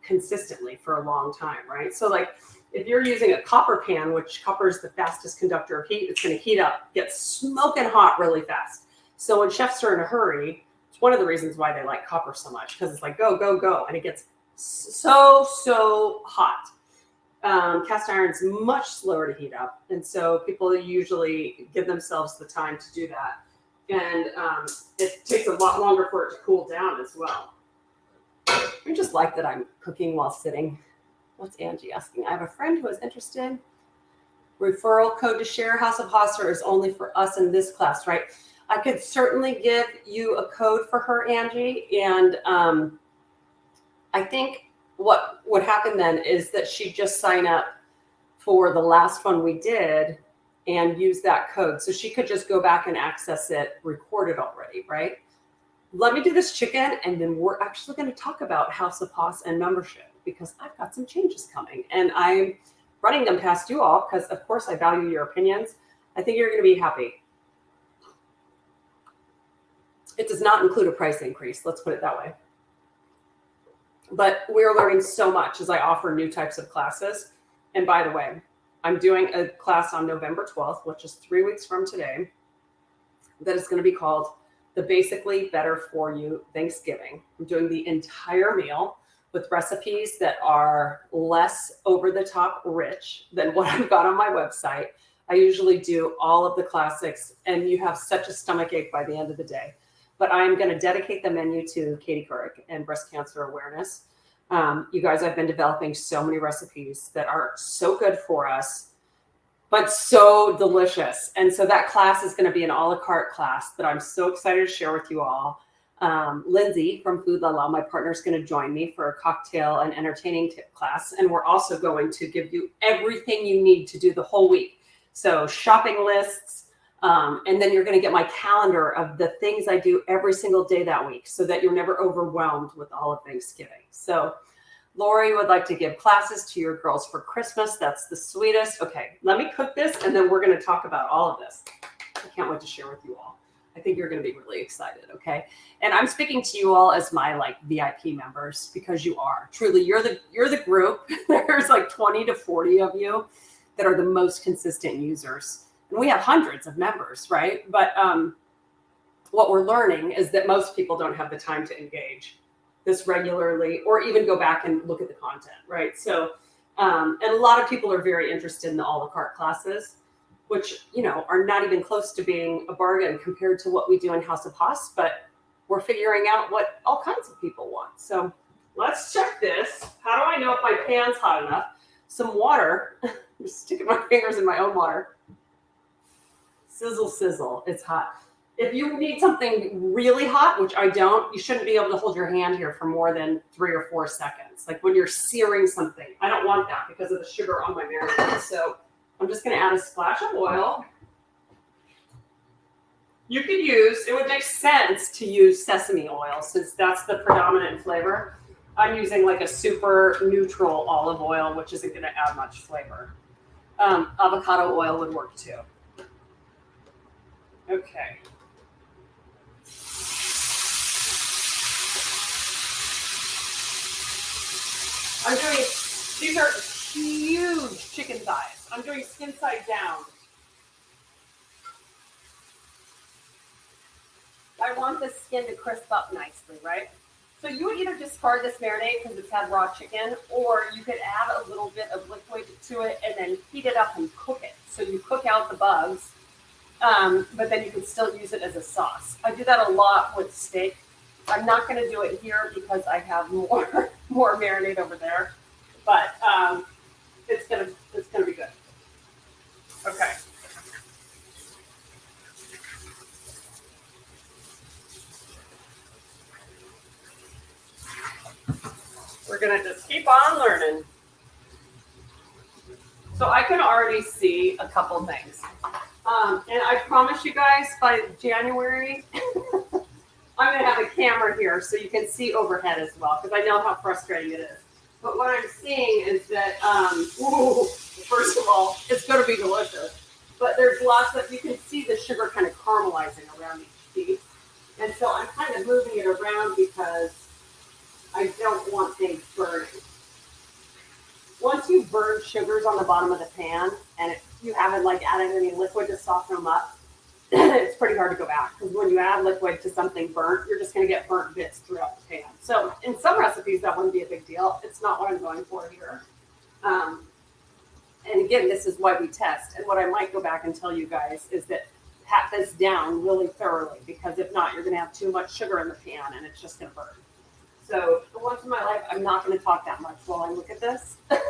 consistently for a long time, right? So like if you're using a copper pan, which copper is the fastest conductor of heat, it's going to heat up, get smoking hot really fast. So when chefs are in a hurry, it's one of the reasons why they like copper so much, because it's like go, go, go, and it gets so hot. Cast iron's much slower to heat up, and so people usually give themselves the time to do that, and it takes a lot longer for it to cool down as well. I just like that I'm cooking while sitting. What's Angie asking? I have a friend who is interested. Referral code to share House of Hosser is only for us in this class, right? I could certainly give you a code for her, Angie, and I think what would happen then is that she'd just sign up for the last one we did and use that code. So she could just go back and access it recorded already, right? Let me do this chicken, and then we're actually going to talk about House of Haas and membership because I've got some changes coming, and I'm running them past you all because, of course, I value your opinions. I think you're going to be happy. It does not include a price increase. Let's put it that way. But we're learning so much as I offer new types of classes. And by the way, I'm doing a class on November 12th, which is 3 weeks from today, that is going to be called the Basically Better For You Thanksgiving. I'm doing the entire meal. with recipes that are less over the top rich than what I've got on my website. I usually do all of the classics, and you have such a stomach ache by the end of the day. But I'm going to dedicate the menu to Katie Couric and breast cancer awareness. You guys, I've been developing so many recipes that are so good for us, but so delicious. And so that class is going to be an a la carte class that I'm so excited to share with you all. Lindsay from Food La La, my partner, is going to join me for a cocktail and entertaining tip class. And we're also going to give you everything you need to do the whole week. So shopping lists, and then you're going to get my calendar of the things I do every single day that week so that you're never overwhelmed with all of Thanksgiving. So Lori would like to give classes to your girls for Christmas. That's the sweetest. Okay, let me cook this, and then we're going to talk about all of this. I can't wait to share with you all. I think you're going to be really excited, okay? And I'm speaking to you all as my VIP members because you are. Truly, you're the group. There's 20 to 40 of you that are the most consistent users. And we have hundreds of members, right? But what we're learning is that most people don't have the time to engage this regularly or even go back and look at the content, right? So, and a lot of people are very interested in the a la carte classes, which, are not even close to being a bargain compared to what we do in House of Haas, but we're figuring out what all kinds of people want. So let's check this. How do I know if my pan's hot enough? Some water. I'm sticking my fingers in my own water. Sizzle, sizzle. It's hot. If you need something really hot, which I don't, you shouldn't be able to hold your hand here for more than 3 or 4 seconds. Like when you're searing something. I don't want that because of the sugar on my marinade. So I'm just going to add a splash of oil. You could use, it would make sense to use sesame oil since that's the predominant flavor. I'm using a super neutral olive oil, which isn't going to add much flavor. Avocado oil would work too. Okay. I'm doing, these are huge chicken thighs. I'm doing skin side down. I want the skin to crisp up nicely, right? So you would either discard this marinade because it's had raw chicken, or you could add a little bit of liquid to it and then heat it up and cook it. So you cook out the bugs, but then you can still use it as a sauce. I do that a lot with steak. I'm not going to do it here because I have more marinade over there, but it's gonna be good. Okay. We're gonna just keep on learning. So I can already see a couple things, and I promise you guys by January. I'm going to have a camera here so you can see overhead as well because I know how frustrating it is. But what I'm seeing is that, first of all, it's going to be delicious. But there's lots of, you can see the sugar kind of caramelizing around each piece. And so I'm kind of moving it around because I don't want things burning. Once you burn sugars on the bottom of the pan and you haven't added any liquid to soften them up, it's pretty hard to go back because when you add liquid to something burnt, you're just going to get burnt bits throughout the pan. So in some recipes, that wouldn't be a big deal. It's not what I'm going for here. And again, this is why we test. And what I might go back and tell you guys is that pat this down really thoroughly because if not, you're going to have too much sugar in the pan and it's just going to burn. So for once in my life, I'm not going to talk that much while I look at this. And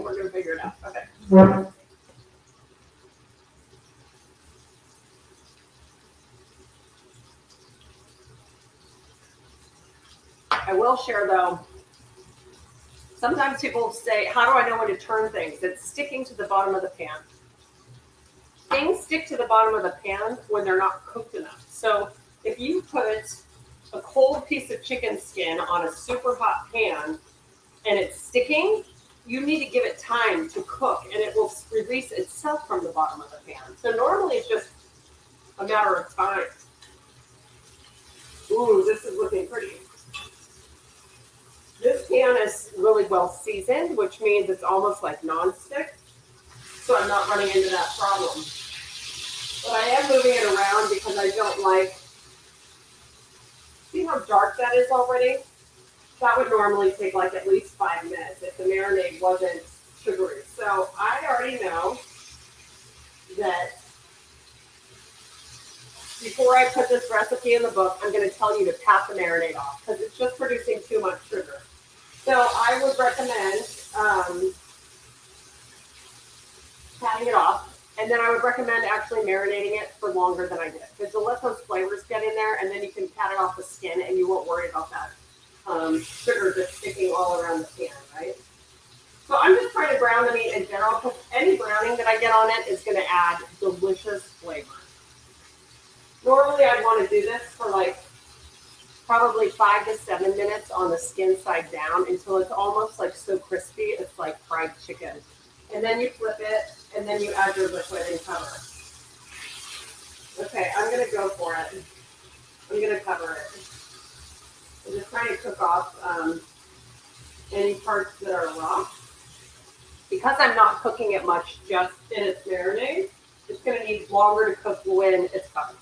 we're going to figure it out. Okay. I will share though, sometimes people say, how do I know when to turn things? It's sticking to the bottom of the pan. Things stick to the bottom of the pan when they're not cooked enough. So if you put a cold piece of chicken skin on a super hot pan and it's sticking, you need to give it time to cook and it will release itself from the bottom of the pan. So normally it's just a matter of time. Ooh, this is looking pretty. This pan is really well seasoned, which means it's almost like nonstick. So I'm not running into that problem. But I am moving it around because I don't like, see how dark that is already? That would normally take like at least 5 minutes if the marinade wasn't sugary. So I already know that before I put this recipe in the book, I'm going to tell you to pat the marinade off because it's just producing too much sugar. So I would recommend patting it off. And then I would recommend actually marinating it for longer than I did because you'll let those flavors get in there and then you can pat it off the skin and you won't worry about that sugar just sticking all around the pan, right? So I'm just trying to brown the meat in general because any browning that I get on it is going to add delicious flavor. Normally I'd want to do this for like probably 5 to 7 minutes on the skin side down until it's almost like so crispy, it's like fried chicken. And then you flip it, and then you add your liquid and cover. Okay, I'm going to go for it. I'm going to cover it. I'm just trying to cook off any parts that are raw. Because I'm not cooking it much just in its marinade, it's going to need longer to cook when it's covered.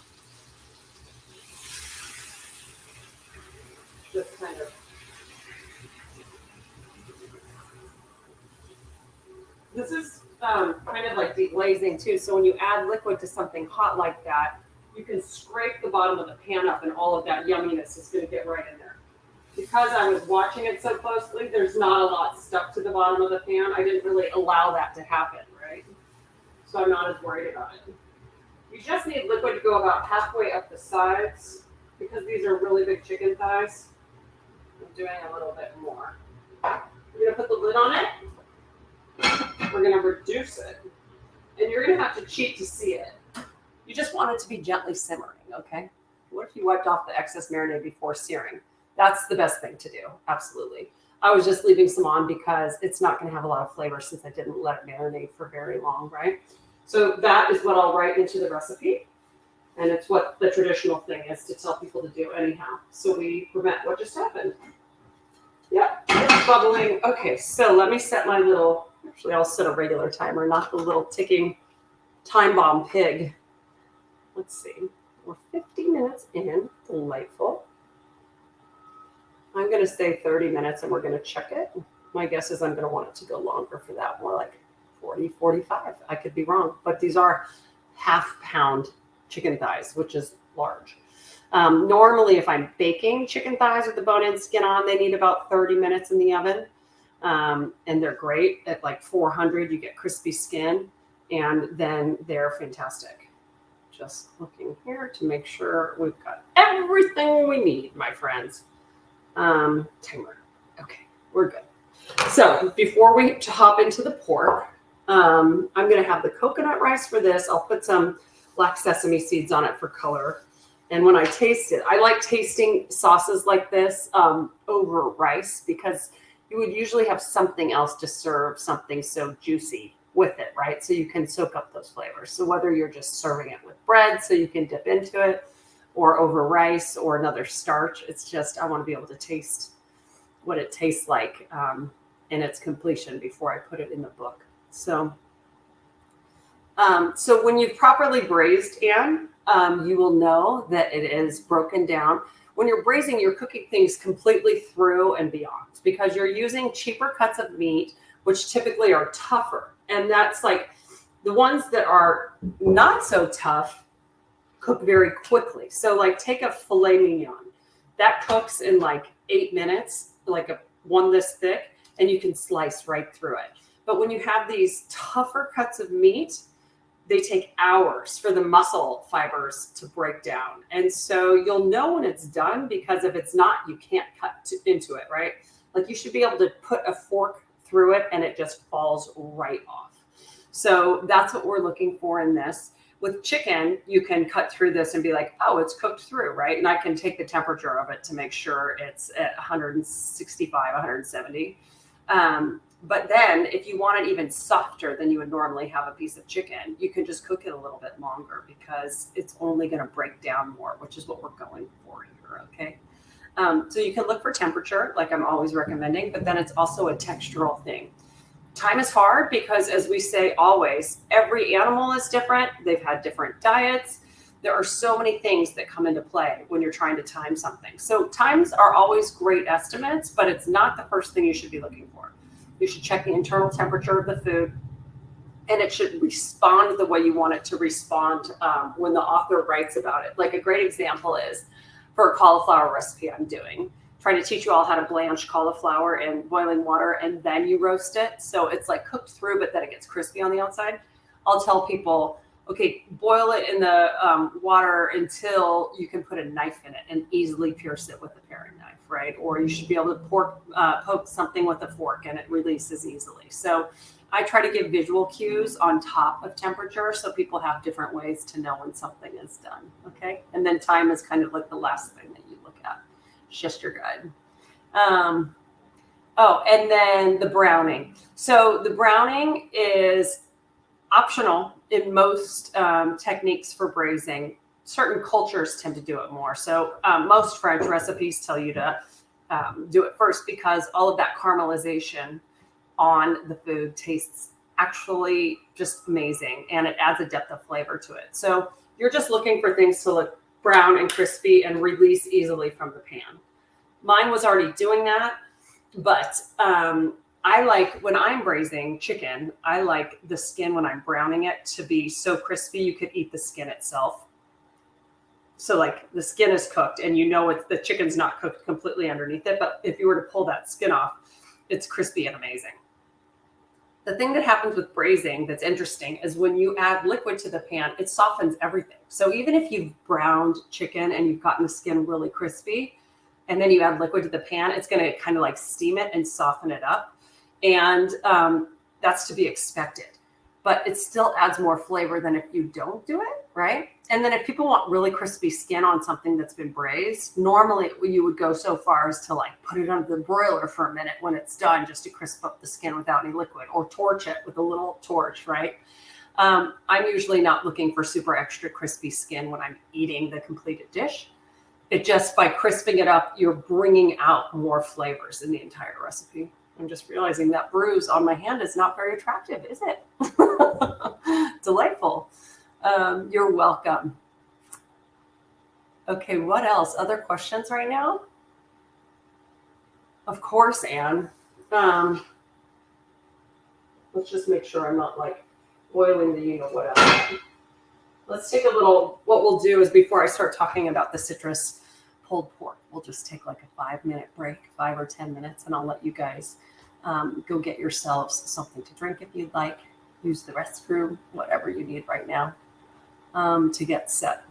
Just kind of. This is kind of like deglazing too. So when you add liquid to something hot like that, you can scrape the bottom of the pan up and all of that yumminess is going to get right in there. Because I was watching it so closely, there's not a lot stuck to the bottom of the pan. I didn't really allow that to happen, right? So I'm not as worried about it. You just need liquid to go about halfway up the sides because these are really big chicken thighs. I'm doing a little bit more. We're going to put the lid on it. We're going to reduce it. And you're going to have to cheat to see it. You just want it to be gently simmering, okay? What if you wiped off the excess marinade before searing? That's the best thing to do, absolutely. I was just leaving some on because it's not going to have a lot of flavor since I didn't let it marinate for very long, right? So that is what I'll write into the recipe. And it's what the traditional thing is to tell people to do anyhow. So we prevent what just happened. Yep, it's bubbling. Okay, so let me set my little, actually I'll set a regular timer, not the little ticking time bomb pig. Let's see, we're 50 minutes in, delightful. I'm gonna say 30 minutes and we're gonna check it. My guess is I'm gonna want it to go longer for that, more like 40, 45. I could be wrong, but these are half-pound chicken thighs, which is large. Normally, if I'm baking chicken thighs with the bone-in skin on, they need about 30 minutes in the oven. And they're great. At like 400, you get crispy skin, and then they're fantastic. Just looking here to make sure we've got everything we need, my friends. Timer. Okay, we're good. So before we hop into the pork, I'm going to have the coconut rice for this. I'll put some black sesame seeds on it for color. And when I taste it, I like tasting sauces like this over rice because you would usually have something else to serve something so juicy with it, right? So you can soak up those flavors. So whether you're just serving it with bread so you can dip into it or over rice or another starch, it's just, I want to be able to taste what it tastes like in its completion before I put it in the book. So when you've properly braised, Anne, you will know that it is broken down. When you're braising, you're cooking things completely through and beyond because you're using cheaper cuts of meat, which typically are tougher. And that's like the ones that are not so tough cook very quickly. So like take a filet mignon that cooks in like 8 minutes, like one this thick, and you can slice right through it. But when you have these tougher cuts of meat, they take hours for the muscle fibers to break down. And so you'll know when it's done because if it's not, you can't cut into it, right? Like you should be able to put a fork through it and it just falls right off. So that's what we're looking for in this. With chicken, you can cut through this and be like, oh, it's cooked through, right? And I can take the temperature of it to make sure it's at 165, 170. But then if you want it even softer than you would normally have a piece of chicken, you can just cook it a little bit longer because it's only going to break down more, which is what we're going for here, okay? So you can look for temperature, like I'm always recommending, but then it's also a textural thing. Time is hard because, as we say always, every animal is different. They've had different diets. There are so many things that come into play when you're trying to time something. So times are always great estimates, but it's not the first thing you should be looking for. You should check the internal temperature of the food, and it should respond the way you want it to respond when the author writes about it. Like a great example is for a cauliflower recipe I'm doing, trying to teach you all how to blanch cauliflower in boiling water and then you roast it. So it's like cooked through, but then it gets crispy on the outside. I'll tell people, okay, boil it in the water until you can put a knife in it and easily pierce it with a paring knife, right? Or you should be able to poke something with a fork and it releases easily. So I try to give visual cues on top of temperature so people have different ways to know when something is done, okay? And then time is kind of like the last thing that you look at. It's just your guide. Oh, and then the browning. So the browning is optional in most techniques for braising. Certain cultures tend to do it more. So most French recipes tell you to do it first because all of that caramelization on the food tastes actually just amazing, and it adds a depth of flavor to it. So you're just looking for things to look brown and crispy and release easily from the pan. Mine was already doing that, but I like, when I'm braising chicken, I like the skin when I'm browning it to be so crispy you could eat the skin itself. So like the skin is cooked and you know the chicken's not cooked completely underneath it, but if you were to pull that skin off, it's crispy and amazing. The thing that happens with braising that's interesting is when you add liquid to the pan, it softens everything. So even if you've browned chicken and you've gotten the skin really crispy, and then you add liquid to the pan, it's going to kind of like steam it and soften it up. And that's to be expected. But it still adds more flavor than if you don't do it, right? And then if people want really crispy skin on something that's been braised, normally you would go so far as to like put it under the broiler for a minute when it's done just to crisp up the skin without any liquid, or torch it with a little torch, right? I'm usually not looking for super extra crispy skin when I'm eating the completed dish. It just, by crisping it up, you're bringing out more flavors in the entire recipe. I'm just realizing that bruise on my hand is not very attractive, is it? Delightful. You're welcome. Okay, what else? Other questions right now? Of course, Anne. Let's just make sure I'm not like boiling the whatever. Let's take a little, what we'll do is before I start talking about the citrus pulled pork, we'll just take like a 5-minute break, 5 or 10 minutes, and I'll let you guys go get yourselves something to drink if you'd like, use the restroom, whatever you need right now to get set.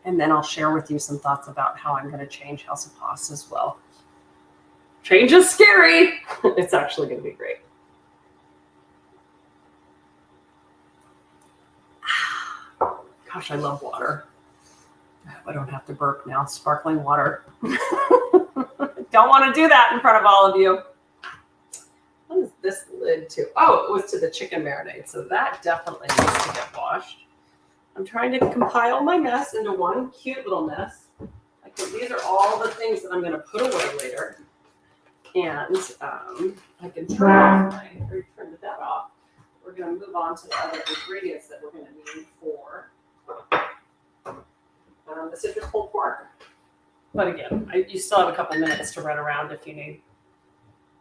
And then I'll share with you some thoughts about how I'm going to change House of Haas as well. Change is scary. It's actually going to be great. Gosh, I love water. I don't have to burp now. Sparkling water. Don't want to do that in front of all of you. What is this lid to? Oh, it was to the chicken marinade. So that definitely needs to get washed. I'm trying to compile my mess into one cute little mess. These are all the things that I'm going to put away later. And I can turn that off. We're going to move on to the other ingredients that we're going to need for the citrus pulled pork. But again, you still have a couple minutes to run around if you need.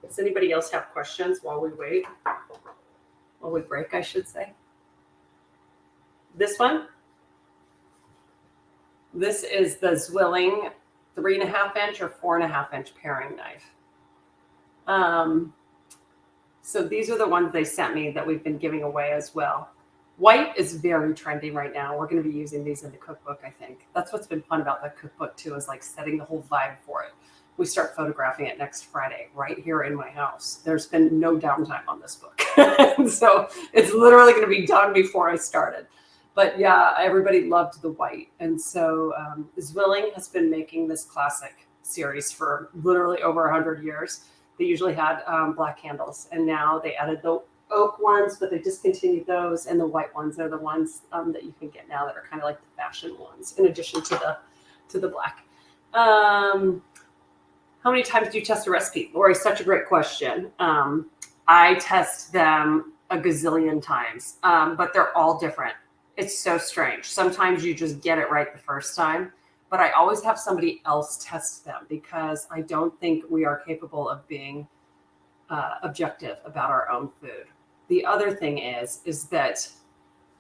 Does anybody else have questions while we wait? While we break, I should say. This one. This is the Zwilling 3.5-inch or 4.5-inch paring knife. So these are the ones they sent me that we've been giving away as well. White is very trendy right now. We're going to be using these in the cookbook, I think. That's what's been fun about the cookbook too, is like setting the whole vibe for it. We start photographing it next Friday right here in my house. There's been no downtime on this book. So it's literally going to be done before I started. But yeah, everybody loved the white. And so Zwilling has been making this classic series for literally over 100 years. They usually had black handles, and now they added the oak ones, but they discontinued those, and the white ones are the ones that you can get now that are kind of like the fashion ones, in addition to the black. How many times do you test a recipe? Lori, such a great question. I test them a gazillion times, but they're all different. It's so strange. Sometimes you just get it right the first time, but I always have somebody else test them because I don't think we are capable of being objective about our own food. The other thing is that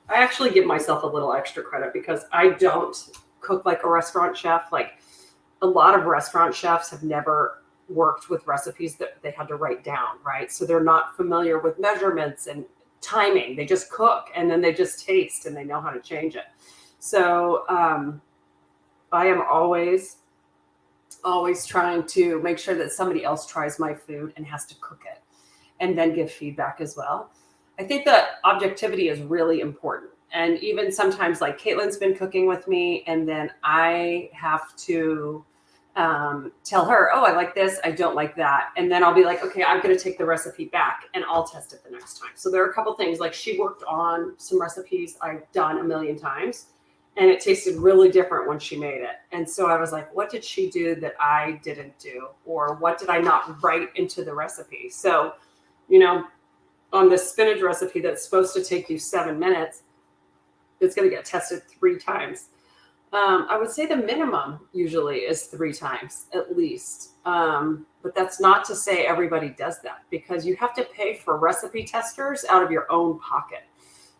I actually give myself a little extra credit because I don't cook like a restaurant chef. Like a lot of restaurant chefs have never worked with recipes that they had to write down, right? So they're not familiar with measurements and timing. They just cook and then they just taste and they know how to change it. So I am always trying to make sure that somebody else tries my food and has to cook it and then give feedback as well. I think that objectivity is really important. And even sometimes, like Caitlin's been cooking with me, and then I have to tell her, oh, I like this, I don't like that. And then I'll be like, okay, I'm going to take the recipe back and I'll test it the next time. So there are a couple things, like she worked on some recipes I've done a million times, and it tasted really different when she made it. And so I was like, what did she do that I didn't do? Or what did I not write into the recipe? So, on this spinach recipe that's supposed to take you 7 minutes, it's going to get tested 3 times. I would say the minimum usually is 3 times at least. But that's not to say everybody does that, because you have to pay for recipe testers out of your own pocket.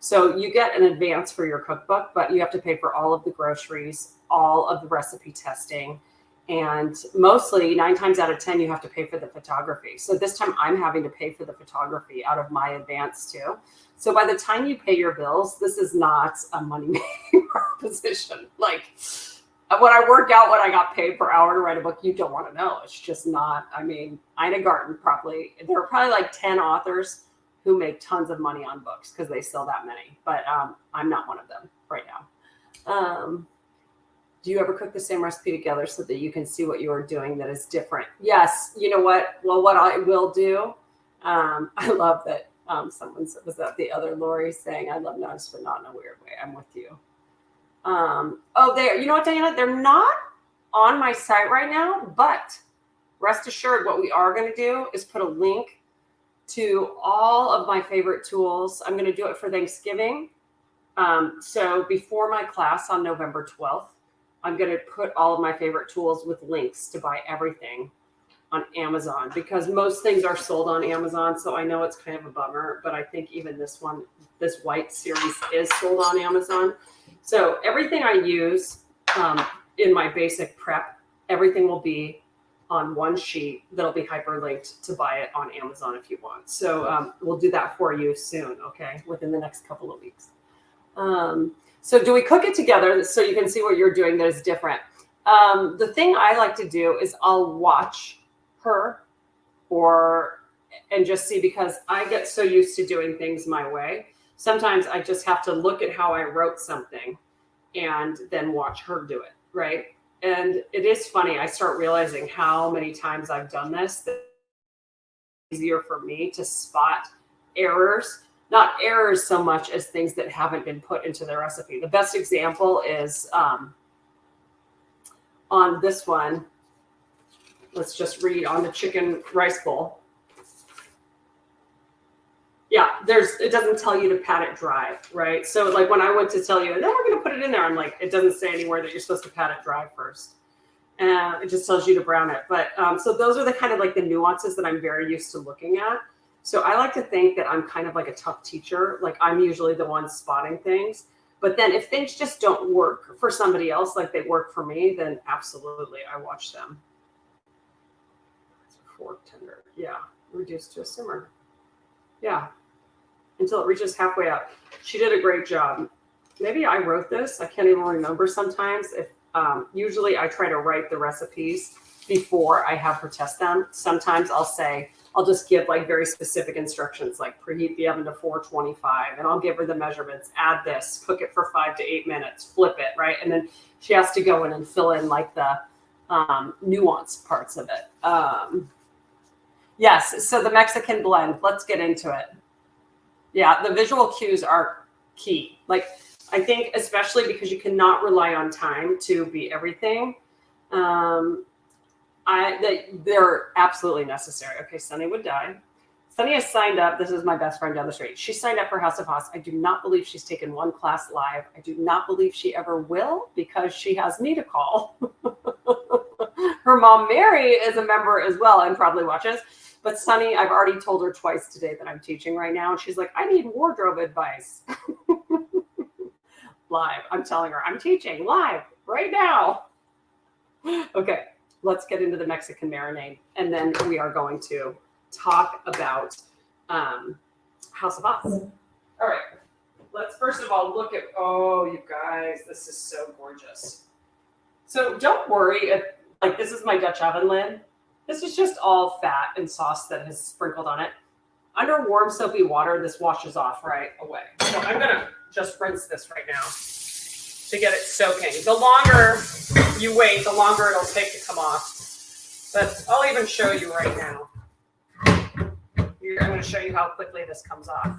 So you get an advance for your cookbook, but you have to pay for all of the groceries, all of the recipe testing. And mostly 9 times out of 10, you have to pay for the photography. So this time I'm having to pay for the photography out of my advance too. So by the time you pay your bills, this is not a money-making proposition. Like when I work out what I got paid per hour to write a book, you don't want to know. It's just not. I mean, Ina Garten there are probably like 10 authors who make tons of money on books because they sell that many. But I'm not one of them right now. Do you ever cook the same recipe together so that you can see what you are doing that is different? Yes. You know what? Well, what I will do, I love that someone was that the other Lori saying, I love nuts, but not in a weird way. I'm with you. You know what, Diana? They're not on my site right now, but rest assured what we are going to do is put a link to all of my favorite tools. I'm going to do it for Thanksgiving. So before my class on November 12th, I'm going to put all of my favorite tools with links to buy everything on Amazon, because most things are sold on Amazon. So I know it's kind of a bummer, but I think even this white series is sold on Amazon. So everything I use in my basic prep, everything will be on one sheet that'll be hyperlinked to buy it on Amazon if you want. So we'll do that for you soon, okay, within the next couple of weeks. So do we cook it together so you can see what you're doing that is different? The thing I like to do is I'll watch her and just see, because I get so used to doing things my way. Sometimes I just have to look at how I wrote something and then watch her do it, right? And it is funny. I start realizing how many times I've done this. That it's easier for me to spot errors. Not errors so much as things that haven't been put into the recipe. The best example is on this one. Let's just read on the chicken rice bowl. Yeah, it doesn't tell you to pat it dry, right? So like when I went to tell you, and then we're going to put it in there, I'm like, it doesn't say anywhere that you're supposed to pat it dry first. And it just tells you to brown it. But so those are the kind of like the nuances that I'm very used to looking at. So I like to think that I'm kind of like a tough teacher. Like I'm usually the one spotting things. But then if things just don't work for somebody else like they work for me, then absolutely I watch them. Fork tender. Yeah. Reduced to a simmer. Yeah. Until it reaches halfway up. She did a great job. Maybe I wrote this. I can't even remember sometimes. Usually I try to write the recipes before I have her test them. Sometimes I'll just give like very specific instructions, like preheat the oven to 425, and I'll give her the measurements, add this, cook it for 5 to 8 minutes, flip it, right? And then she has to go in and fill in like the nuance parts of it. Yes, so the Mexican blend, let's get into it. Yeah, the visual cues are key. Like I think especially because you cannot rely on time to be everything. They're absolutely necessary. Okay, Sunny would die. Sunny has signed up. This is my best friend down the street. She signed up for House of Haas. I do not believe she's taken one class live. I do not believe she ever will because she has me to call. Her mom, Mary, is a member as well and probably watches. But Sunny, I've already told her twice today that I'm teaching right now. And she's like, I need wardrobe advice. Live. I'm telling her I'm teaching live right now. Okay, let's get into the Mexican marinade. And then we are going to talk about House of Haas. All right, let's first of all look at, oh, you guys, this is so gorgeous. So don't worry if, like, this is my Dutch oven lid. This is just all fat and sauce that has sprinkled on it. Under warm soapy water, this washes off right away. So I'm gonna just rinse this right now to get it soaking. The longer you wait, the longer it'll take to come off. But I'll even show you right now. I'm going to show you how quickly this comes off.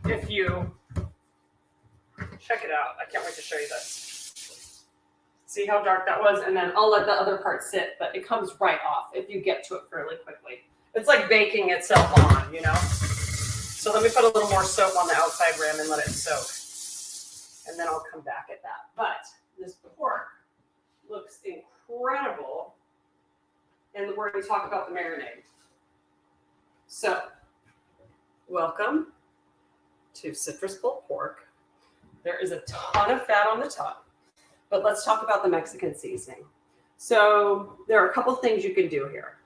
If you check it out, I can't wait to show you this. See how dark that was? And then I'll let the other part sit, but it comes right off if you get to it fairly quickly. It's like baking itself on, you know? So let me put a little more soap on the outside rim and let it soak. And then I'll come back at that. But this pork looks incredible. And we're going to talk about the marinade. So, welcome to citrus pulled pork. There is a ton of fat on the top, but let's talk about the Mexican seasoning. So, there are a couple things you can do here.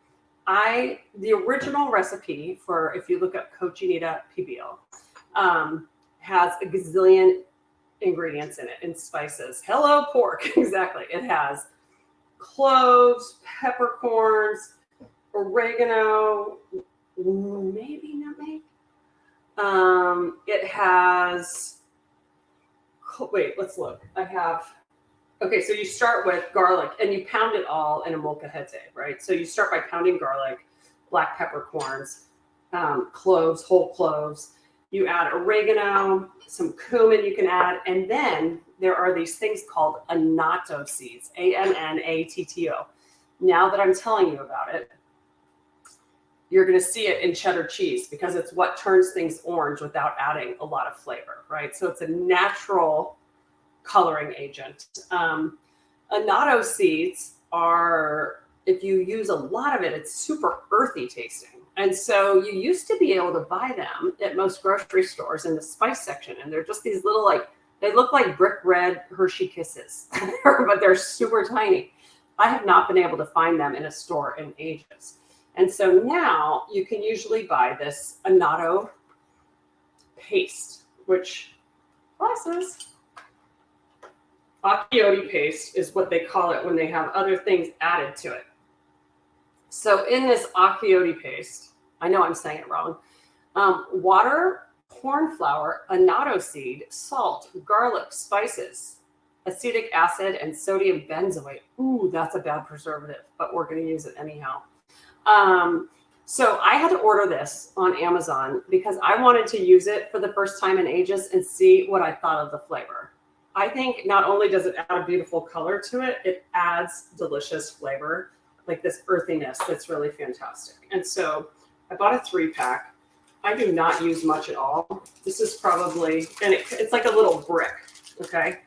The original recipe for, if you look up Cochinita Pibil, has a gazillion ingredients in it and spices. Hello, pork. Exactly. It has cloves, peppercorns, oregano, maybe nutmeg. It has, wait, let's look. Okay, so you start with garlic and you pound it all in a molcajete, right? So you start by pounding garlic, black peppercorns, cloves, whole cloves. You add oregano, some cumin you can add, and then there are these things called annatto seeds, A-N-N-A-T-T-O. Now that I'm telling you about it, you're going to see it in cheddar cheese because it's what turns things orange without adding a lot of flavor, right? So it's a natural coloring agent. Annatto seeds are, if you use a lot of it, it's super earthy tasting. And so you used to be able to buy them at most grocery stores in the spice section. And they're just these little, like, they look like brick red Hershey Kisses, but they're super tiny. I have not been able to find them in a store in ages. And so now you can usually buy this annatto paste, which glasses. Achiote paste is what they call it when they have other things added to it. So in this achiote paste, I know I'm saying it wrong, water, corn flour, annatto seed, salt, garlic, spices, acetic acid, and sodium benzoate. Ooh, that's a bad preservative, but we're going to use it anyhow. So I had to order this on Amazon because I wanted to use it for the first time in ages and see what I thought of the flavor. I think not only does it add a beautiful color to it, it adds delicious flavor, like this earthiness that's really fantastic. And so I bought a 3-pack. I do not use much at all. This is probably, and it's like a little brick, okay?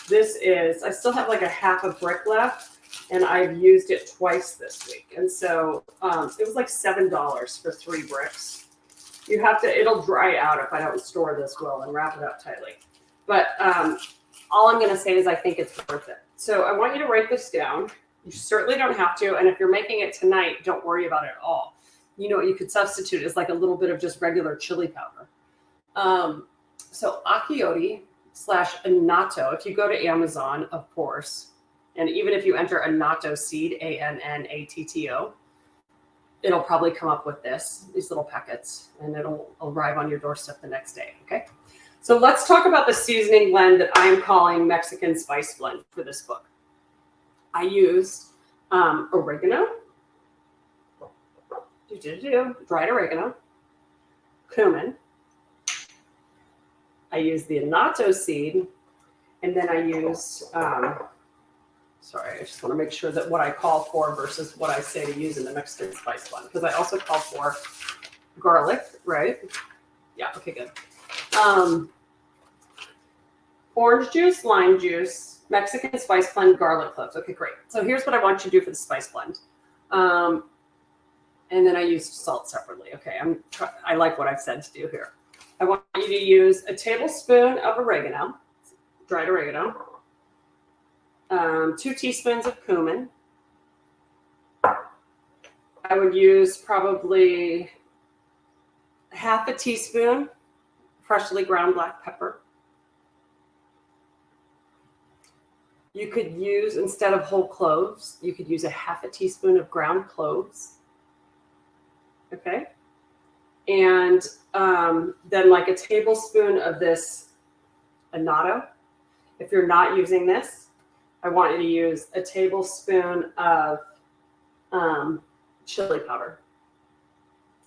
This is, I still have like a half a brick left, and I've used it twice this week. And so it was like $7 for 3 bricks. You have to, it'll dry out if I don't store this well and wrap it up tightly. But all I'm going to say is I think it's worth it. So I want you to write this down. You certainly don't have to. And if you're making it tonight, don't worry about it at all. You know what you could substitute is like a little bit of just regular chili powder. So achiote / annatto, if you go to Amazon, of course, and even if you enter annatto seed, A-N-N-A-T-T-O, it'll probably come up with these little packets, and it'll arrive on your doorstep the next day, okay? So let's talk about the seasoning blend that I'm calling Mexican Spice Blend for this book. I used oregano, dried oregano, cumin. I used the annatto seed, and then I used Sorry, I just want to make sure that what I call for versus what I say to use in the Mexican spice blend, because I also call for garlic, right? Yeah, okay, good. Orange juice, lime juice, Mexican spice blend, garlic cloves. Okay, great. So here's what I want you to do for the spice blend. And then I used salt separately. Okay, I like what I've said to do here. I want you to use a tablespoon of oregano, dried oregano, 2 teaspoons of cumin. I would use probably half a teaspoon freshly ground black pepper. You could use, instead of whole cloves, you could use a half a teaspoon of ground cloves. Okay. And then like a tablespoon of this annatto. If you're not using this, I want you to use a tablespoon of chili powder.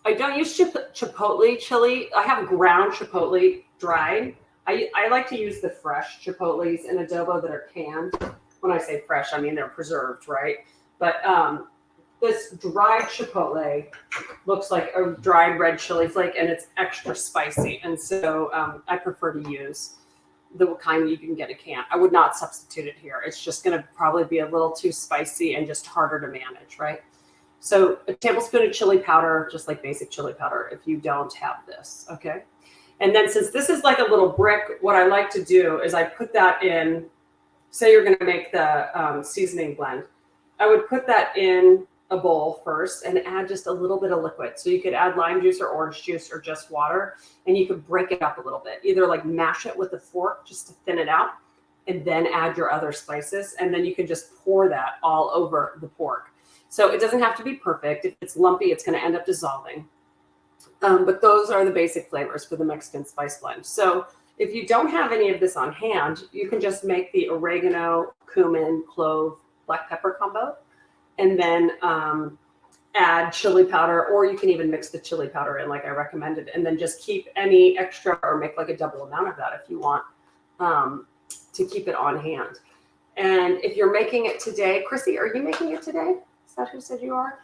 I don't use chipotle chili. I have ground chipotle dried. I like to use the fresh chipotles in adobo that are canned. When I say fresh, I mean they're preserved, right? But this dried chipotle looks like a dried red chili flake, and it's extra spicy. And so I prefer to use the kind you can get a can. I would not substitute it here. It's just going to probably be a little too spicy and just harder to manage, right? So a tablespoon of chili powder, just like basic chili powder, if you don't have this, okay? And then since this is like a little brick, what I like to do is I put that in, say you're going to make the seasoning blend. I would put that in a bowl first and add just a little bit of liquid. So you could add lime juice or orange juice or just water, and you could break it up a little bit. Either like mash it with a fork just to thin it out, and then add your other spices. And then you can just pour that all over the pork. So it doesn't have to be perfect. If it's lumpy, it's going to end up dissolving. But those are the basic flavors for the Mexican spice blend. So if you don't have any of this on hand, you can just make the oregano, cumin, clove, black pepper combo, and then add chili powder, or you can even mix the chili powder in like I recommended, and then just keep any extra or make like a double amount of that if you want to keep it on hand. And if you're making it today, Chrissy, are you making it today? Is that who said you are?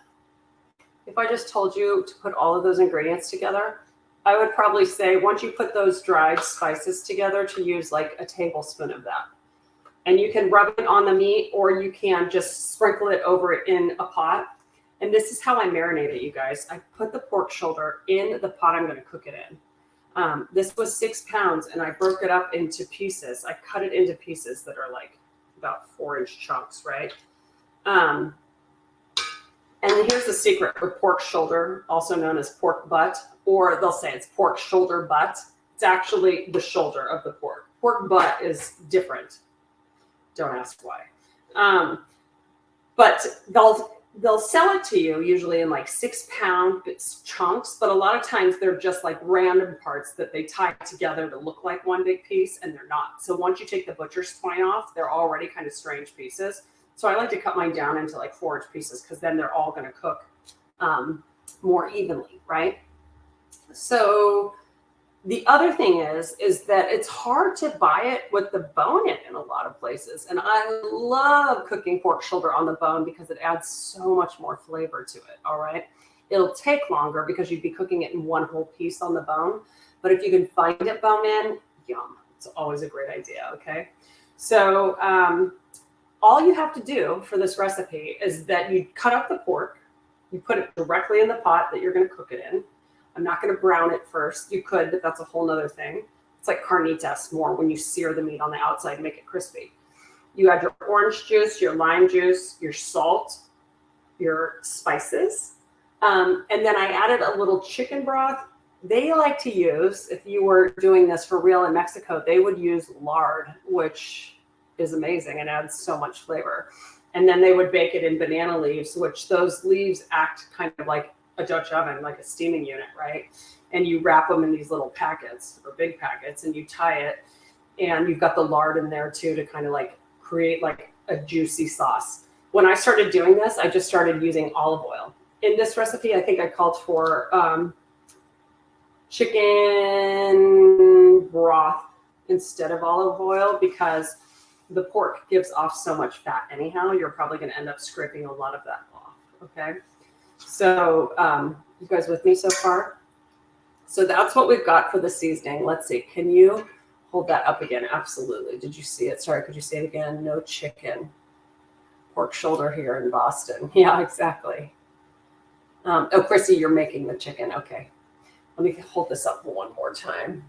If I just told you to put all of those ingredients together, I would probably say once you put those dried spices together to use like a tablespoon of that. And you can rub it on the meat, or you can just sprinkle it over it in a pot. And this is how I marinate it, you guys. I put the pork shoulder in the pot I'm going to cook it in. This was 6 pounds, and I broke it up into pieces. I cut it into pieces that are like about 4-inch chunks, right? And here's the secret with pork shoulder, also known as pork butt, or they'll say it's pork shoulder butt. It's actually the shoulder of the pork. Pork butt is different. Don't ask why. But they'll sell it to you usually in like 6-pound chunks, but a lot of times they're just like random parts that they tie together to look like one big piece, and they're not. So once you take the butcher's spine off, they're already kind of strange pieces. So I like to cut mine down into like 4-inch pieces, because then they're all going to cook more evenly, right? So the other thing is that it's hard to buy it with the bone in a lot of places. And I love cooking pork shoulder on the bone because it adds so much more flavor to it, all right? It'll take longer because you'd be cooking it in one whole piece on the bone. But if you can find it bone in, yum. It's always a great idea, okay? So all you have to do for this recipe is that you cut up the pork, you put it directly in the pot that you're going to cook it in. I'm not going to brown it first. You could, but that's a whole nother thing. It's like carnitas more when you sear the meat on the outside and make it crispy. You add your orange juice, your lime juice, your salt, your spices. And then I added a little chicken broth. They like to use, if you were doing this for real in Mexico, they would use lard, which is amazing and adds so much flavor. And then they would bake it in banana leaves, which those leaves act kind of like a Dutch oven, like a steaming unit, right? And you wrap them in these little packets or big packets, and you tie it, and you've got the lard in there too to kind of like create like a juicy sauce. When I started doing this, I just started using olive oil. In this recipe, I think I called for chicken broth instead of olive oil, because the pork gives off so much fat anyhow, you're probably going to end up scraping a lot of that off. Okay. So you guys with me so far? So that's what we've got for the seasoning. Let's see. Can you hold that up again? Absolutely. Did you see it? Sorry. Could you say it again? No chicken. Pork shoulder here in Boston. Yeah, exactly. Oh, Chrissy, you're making the chicken. Okay. Let me hold this up one more time.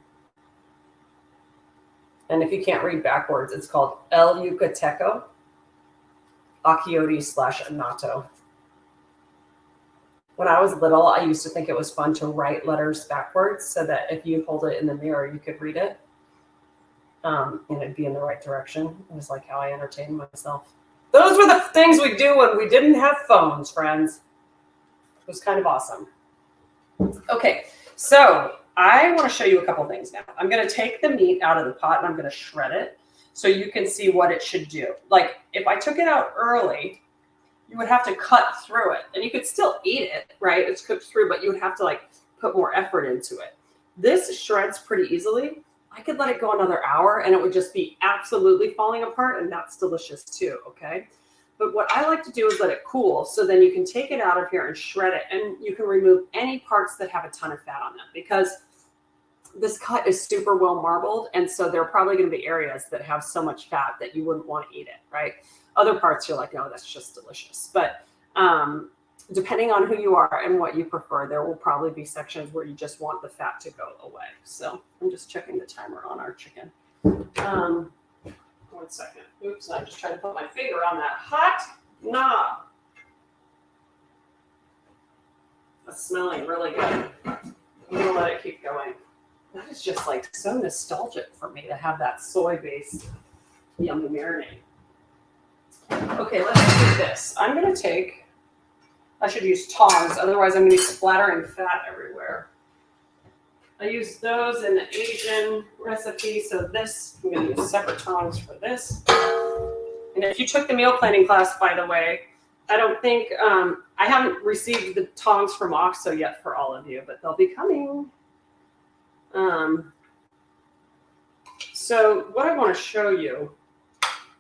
And if you can't read backwards, it's called El Yucateco Accioti / Anato. When I was little, I used to think it was fun to write letters backwards so that if you hold it in the mirror, you could read it. And it'd be in the right direction. It was like how I entertained myself. Those were the things we do when we didn't have phones, friends. It was kind of awesome. Okay, so I want to show you a couple things now. I'm going to take the meat out of the pot and I'm going to shred it so you can see what it should do. Like if I took it out early, you would have to cut through it and you could still eat it, right? It's cooked through, but you would have to like put more effort into it. This shreds pretty easily. I could let it go another hour and it would just be absolutely falling apart, and that's delicious too, okay? But what I like to do is let it cool so then you can take it out of here and shred it, and you can remove any parts that have a ton of fat on them because this cut is super well marbled, and so there are probably going to be areas that have so much fat that you wouldn't want to eat it, right? Other parts you're like, no, that's just delicious. But depending on who you are and what you prefer, there will probably be sections where you just want the fat to go away. So I'm just checking the timer on our chicken. 1 second. Oops, I just tried to put my finger on that hot knob. That's smelling really good. I'm gonna let it keep going. That is just like so nostalgic for me to have that soy-based yummy marinade. Okay, let's do this. I'm gonna take, I should use tongs, otherwise I'm gonna be splattering fat everywhere. I use those in the Asian recipe, so this, I'm gonna use separate tongs for this. And if you took the meal planning class, by the way, I don't think, I haven't received the tongs from OXO yet for all of you, but they'll be coming. So what I want to show you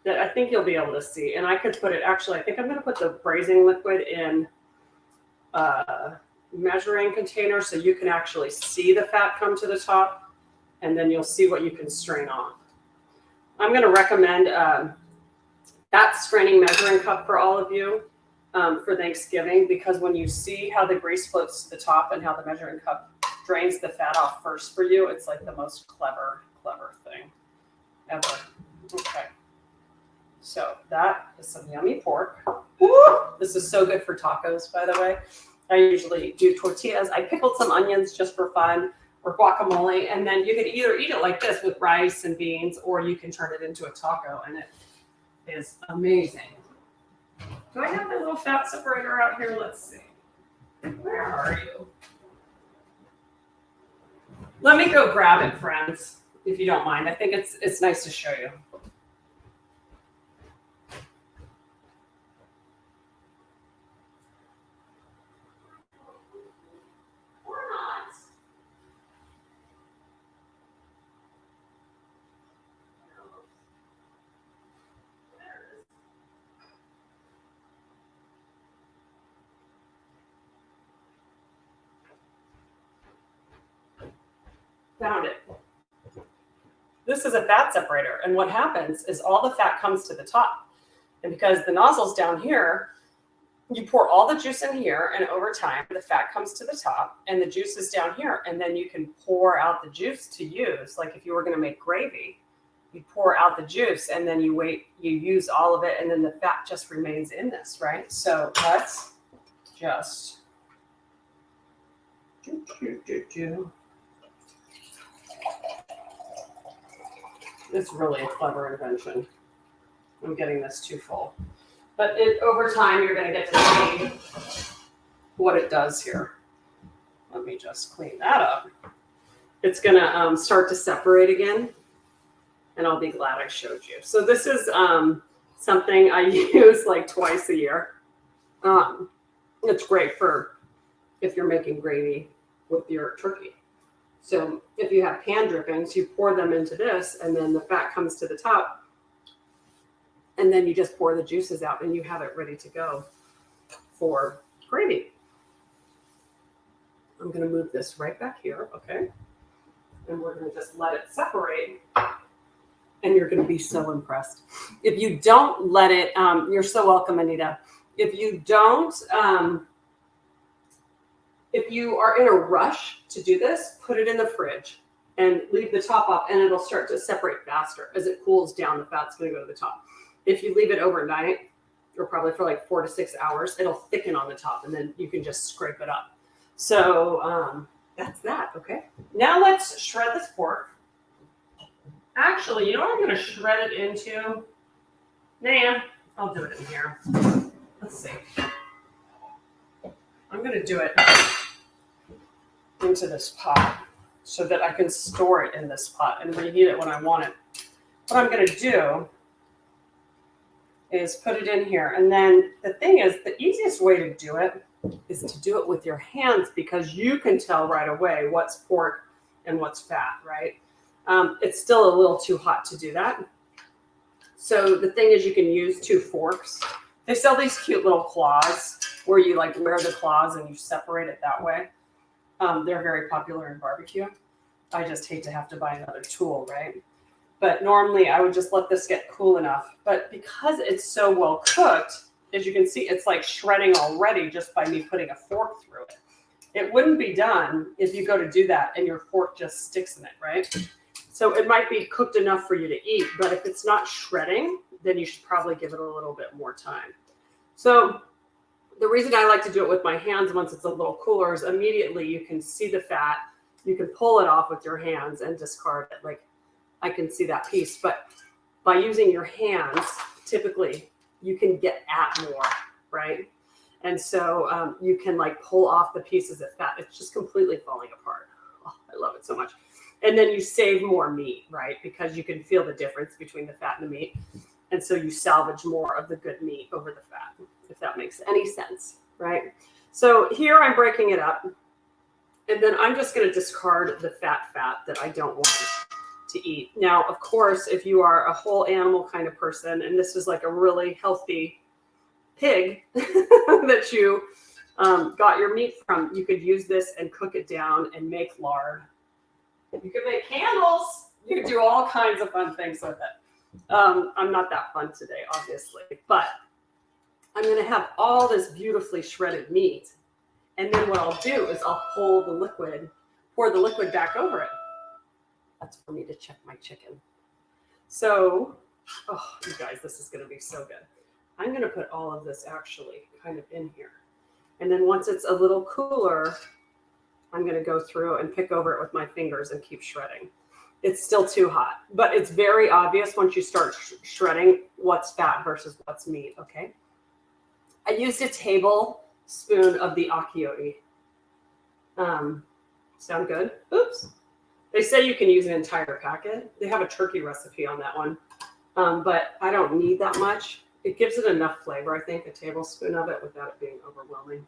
that I think you'll be able to see, and I could put it, actually, I think I'm going to put the braising liquid in a measuring container so you can actually see the fat come to the top, and then you'll see what you can strain off. I'm going to recommend fat straining measuring cup for all of you for Thanksgiving, because when you see how the grease floats to the top and how the measuring cup drains the fat off first for you, it's like the most clever thing ever. Okay. So that is some yummy pork. Woo! This is so good for tacos, by the way. I usually do tortillas. I pickled some onions just for fun, or guacamole, and then you could either eat it like this with rice and beans, or you can turn it into a taco, and it is amazing. Do I have my little fat separator out here? Let's see. Where are you? Let me go grab it, friends, if you don't mind. I think it's nice to show you. Found it. This is a fat separator, and what happens is all the fat comes to the top, and because the nozzle's down here, you pour all the juice in here, and over time the fat comes to the top and the juice is down here, and then you can pour out the juice to use. Like if you were going to make gravy, you pour out the juice and then you wait, you use all of it, and then the fat just remains in this, right? So let's just It's really a clever invention. I'm getting this too full. But over time, you're going to get to see what it does here. Let me just clean that up. It's going to start to separate again, and I'll be glad I showed you. So this is something I use like twice a year. It's great for if you're making gravy with your turkey. So if you have pan drippings, you pour them into this, and then the fat comes to the top, And then you just pour the juices out and you have it ready to go for gravy. I'm going to move this right back here, okay? And we're going to just let it separate. And you're going to be so impressed. If you don't let it, you're so welcome, Anita. If you don't, if you are in a rush to do this, put it in the fridge and leave the top off, and it'll start to separate faster. As it cools down, the fat's going to go to the top. If you leave it overnight, or probably for like 4 to 6 hours, it'll thicken on the top, and then you can just scrape it up. So that's that, okay? Now let's shred this pork. Actually, you know what I'm going to shred it into? Nah, I'll do it in here. Let's see. I'm going to do it into this pot so that I can store it in this pot and reheat it when I want it. What I'm going to do is put it in here. And then the thing is, the easiest way to do it is to do it with your hands, because you can tell right away what's pork and what's fat, right? It's still a little too hot to do that. So the thing is, you can use 2 forks. They sell these cute little claws where you like wear the claws and you separate it that way. They're very popular in barbecue. I just hate to have to buy another tool, right? But normally I would just let this get cool enough. But because it's so well cooked, as you can see, it's like shredding already just by me putting a fork through it. It wouldn't be done if you go to do that and your fork just sticks in it, right? So it might be cooked enough for you to eat, but if it's not shredding, then you should probably give it a little bit more time. So the reason I like to do it with my hands once it's a little cooler is immediately you can see the fat. You can pull it off with your hands and discard it. Like, I can see that piece, but by using your hands, typically you can get at more, right? And so you can like pull off the pieces of fat. It's just completely falling apart. Oh, I love it so much. And then you save more meat, right? Because you can feel the difference between the fat and the meat. And so you salvage more of the good meat over the fat, if that makes any sense, right? So here I'm breaking it up. And then I'm just going to discard the fat that I don't want to eat. Now, of course, if you are a whole animal kind of person, and this is like a really healthy pig that you got your meat from, you could use this and cook it down and make lard. You could make candles. You could do all kinds of fun things with it. I'm not that fun today, obviously, but I'm going to have all this beautifully shredded meat. And then what I'll do is I'll pour the liquid back over it. That's for me to check my chicken. So, oh, you guys, this is going to be so good. I'm going to put all of this actually kind of in here. And then once it's a little cooler, I'm going to go through and pick over it with my fingers and keep shredding. It's still too hot, but it's very obvious once you start shredding what's fat versus what's meat, okay? I used a tablespoon of the accioli. Sound good? Oops. They say you can use an entire packet. They have a turkey recipe on that one, but I don't need that much. It gives it enough flavor, I think, a tablespoon of it without it being overwhelming.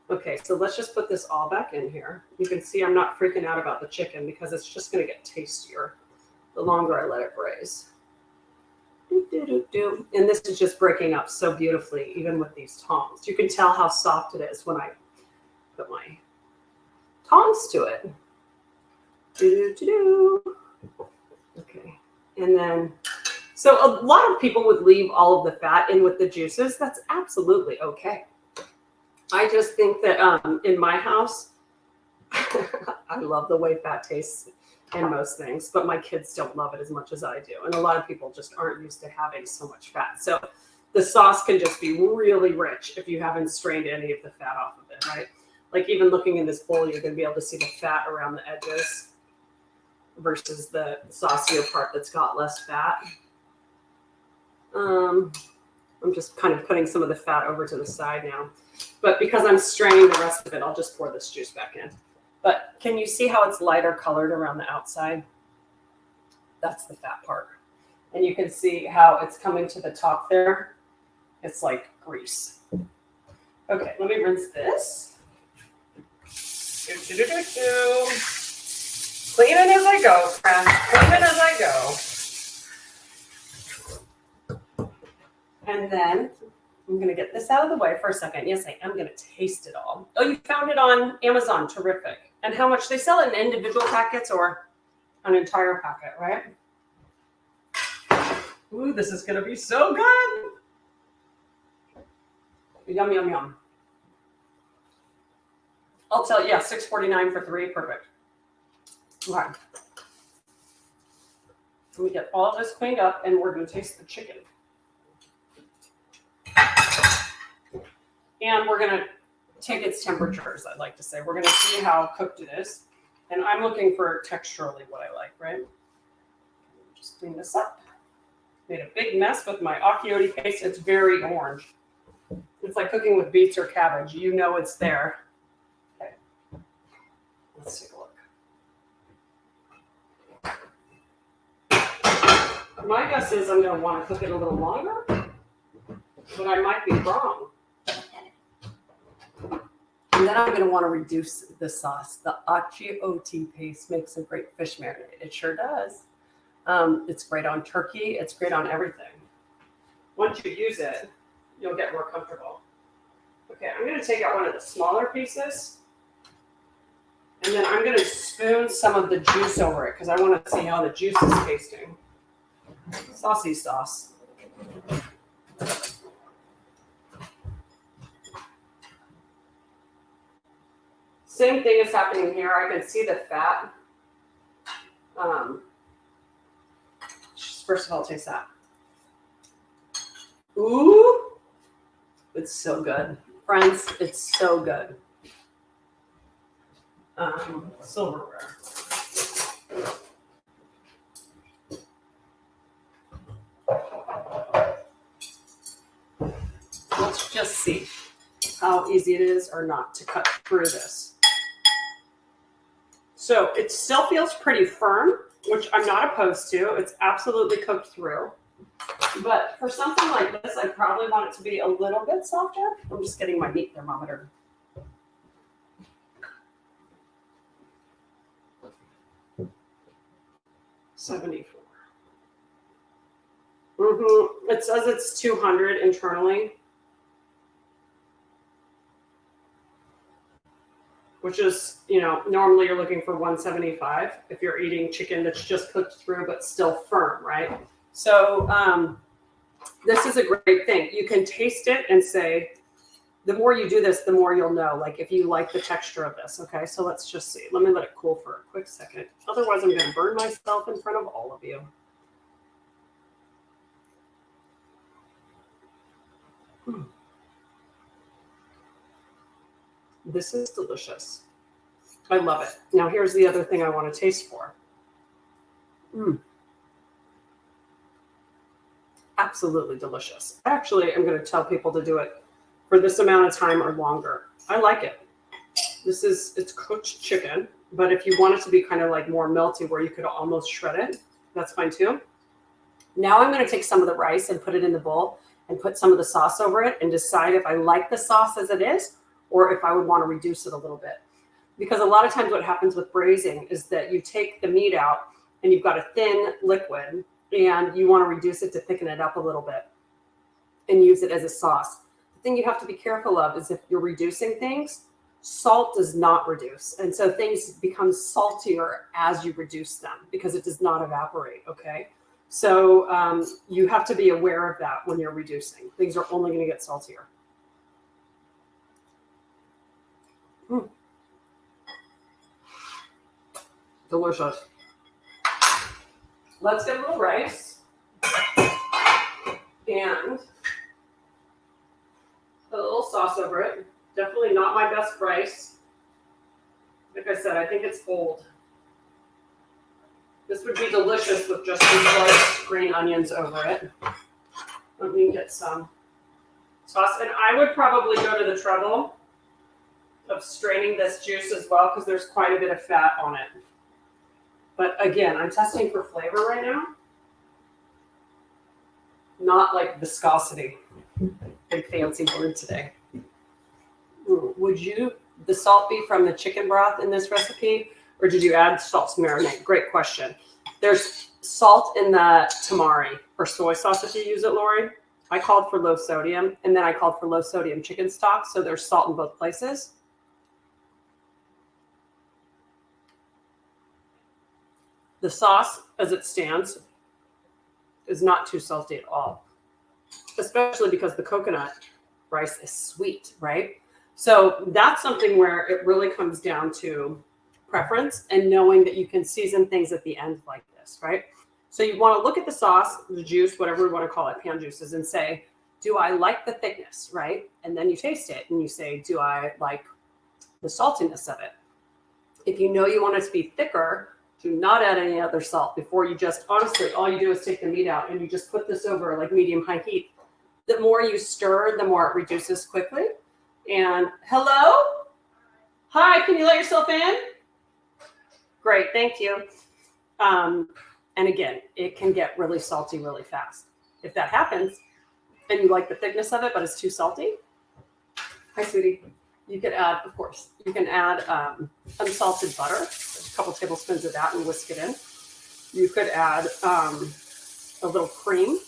Okay, so let's just put this all back in here. You can see I'm not freaking out about the chicken because it's just going to get tastier the longer I let it braise. And this is just breaking up so beautifully, even with these tongs. You can tell how soft it is when I put my tongs to it. Okay, and then, so a lot of people would leave all of the fat in with the juices. That's absolutely okay. I just think that in my house, I love the way fat tastes in most things, but my kids don't love it as much as I do. And a lot of people just aren't used to having so much fat. So the sauce can just be really rich if you haven't strained any of the fat off of it, right? Like even looking in this bowl, you're going to be able to see the fat around the edges versus the saucier part that's got less fat. I'm just kind of putting some of the fat over to the side now. But because I'm straining the rest of it, I'll just pour this juice back in. But can you see how it's lighter colored around the outside? That's the fat part. And you can see how it's coming to the top there. It's like grease. Okay, let me rinse this. Cleaning as I go, friends. Cleaning as I go. And then I'm going to get this out of the way for a second. Yes, I am going to taste it all. Oh, you found it on Amazon. Terrific. And how much? They sell it in individual packets or an entire packet, right? Ooh, this is going to be so good. Yum, yum, yum. I'll tell you, yeah, $6.49 for 3. Perfect. Okay. Let me get all of this cleaned up and we're going to taste the chicken. And we're going to take its temperatures, I'd like to say. We're going to see how cooked it is. And I'm looking for texturally what I like, right? Just clean this up. Made a big mess with my accioti paste. It's very orange. It's like cooking with beets or cabbage. You know it's there. Okay. Let's take a look. My guess is I'm going to want to cook it a little longer, but I might be wrong. And then I'm going to want to reduce the sauce. The accioti paste makes a great fish marinade. It sure does. It's great on turkey. It's great on everything. Once you use it, you'll get more comfortable. Okay, I'm going to take out one of the smaller pieces. And then I'm going to spoon some of the juice over it because I want to see how the juice is tasting. Saucy sauce. Same thing is happening here. I can see the fat. First of all, taste that. Ooh, it's so good. Friends, it's so good. Silverware. Let's just see how easy it is or not to cut through this. So it still feels pretty firm, which I'm not opposed to. It's absolutely cooked through. But for something like this, I probably want it to be a little bit softer. I'm just getting my meat thermometer. $74. It says it's 200 internally, which is, normally you're looking for 175 if you're eating chicken that's just cooked through but still firm, right? So this is a great thing. You can taste it and say, the more you do this, the more you'll know, like if you like the texture of this, okay? So let's just see. Let me let it cool for a quick second. Otherwise, I'm going to burn myself in front of all of you. This is delicious. I love it. Now, here's the other thing I want to taste for. Absolutely delicious. Actually, I'm going to tell people to do it for this amount of time or longer. I like it. It's cooked chicken, but if you want it to be kind of like more melty where you could almost shred it, that's fine too. Now I'm going to take some of the rice and put it in the bowl and put some of the sauce over it and decide if I like the sauce as it is or if I would want to reduce it a little bit. Because a lot of times what happens with braising is that you take the meat out and you've got a thin liquid and you want to reduce it to thicken it up a little bit and use it as a sauce. The thing you have to be careful of is if you're reducing things, salt does not reduce. And so things become saltier as you reduce them because it does not evaporate, okay? So you have to be aware of that when you're reducing. Things are only going to get saltier. Delicious. Let's get a little rice and a little sauce over it. Definitely not my best rice. Like I said, I think it's old. This would be delicious with just some sliced green onions over it. Let me get some sauce. And I would probably go to the trouble of straining this juice as well because there's quite a bit of fat on it. But again, I'm testing for flavor right now. Not like viscosity. Big fancy word today. Would the salt be from the chicken broth in this recipe? Or did you add salt to marinate? Great question. There's salt in the tamari or soy sauce if you use it, Lori. I called for low sodium, and then I called for low sodium chicken stock, so there's salt in both places. The sauce, as it stands, is not too salty at all, especially because the coconut rice is sweet, right? So that's something where it really comes down to preference and knowing that you can season things at the end like this, right? So you want to look at the sauce, the juice, whatever we want to call it, pan juices, and say, do I like the thickness, right? And then you taste it and you say, do I like the saltiness of it? If you know you want it to be thicker, do not add any other salt before you just, honestly, all you do is take the meat out and you just put this over like medium-high heat. The more you stir, the more it reduces quickly. And hello? Hi, can you let yourself in? Great, thank you. And again, it can get really salty really fast. If that happens and you like the thickness of it, but it's too salty, hi, sweetie. You could add, of course, you can add unsalted butter, a couple tablespoons of that and whisk it in. You could add a little cream. You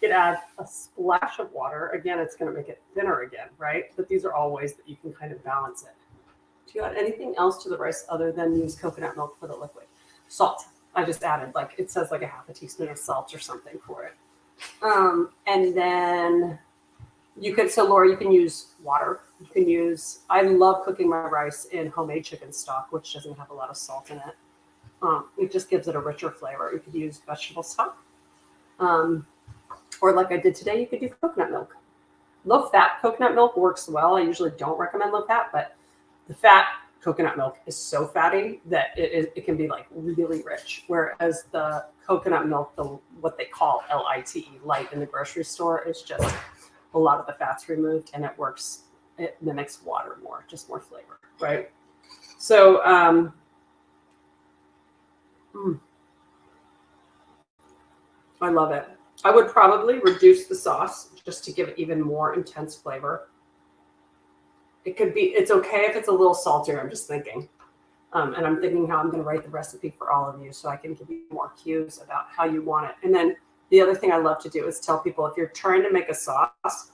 could add a splash of water. Again, it's going to make it thinner again, right? But these are all ways that you can kind of balance it. Do you add anything else to the rice other than use coconut milk for the liquid? Salt. I just added, like, it says like a half a teaspoon of salt or something for it. And then you could, so Laura, you can use water. You can use, I love cooking my rice in homemade chicken stock, which doesn't have a lot of salt in it. It just gives it a richer flavor. You could use vegetable stock. Or like I did today, you could do coconut milk. Low fat coconut milk works well. I usually don't recommend low fat, but the fat coconut milk is so fatty that it can be like really rich. Whereas the coconut milk, what they call LITE, light in the grocery store, is just a lot of the fats removed, and it works. It mimics water more, just more flavor, right? So, I love it. I would probably reduce the sauce just to give it even more intense flavor. It could be, it's okay if it's a little saltier, I'm just thinking. And I'm thinking how I'm going to write the recipe for all of you so I can give you more cues about how you want it. And then the other thing I love to do is tell people, if you're trying to make a sauce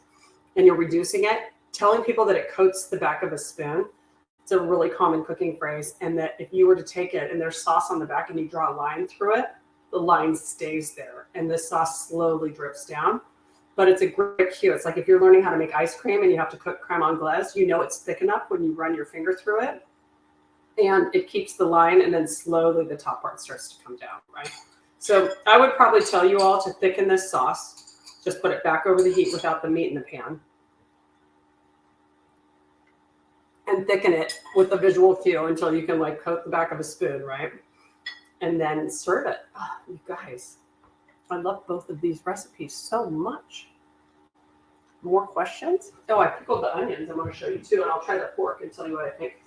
and you're reducing it, telling people that it coats the back of a spoon. It's a really common cooking phrase. And that if you were to take it and there's sauce on the back and you draw a line through it, the line stays there and the sauce slowly drips down. But it's a great cue. It's like if you're learning how to make ice cream and you have to cook creme anglaise, you know it's thick enough when you run your finger through it. And it keeps the line, and then slowly the top part starts to come down, right? So I would probably tell you all to thicken this sauce. Just put it back over the heat without the meat in the pan. And thicken it with a visual cue until you can like coat the back of a spoon, right? And then serve it. Oh, you guys, I love both of these recipes so much. More questions? Oh, I pickled the onions. I'm going to show you too, and I'll try the pork and tell you what I think.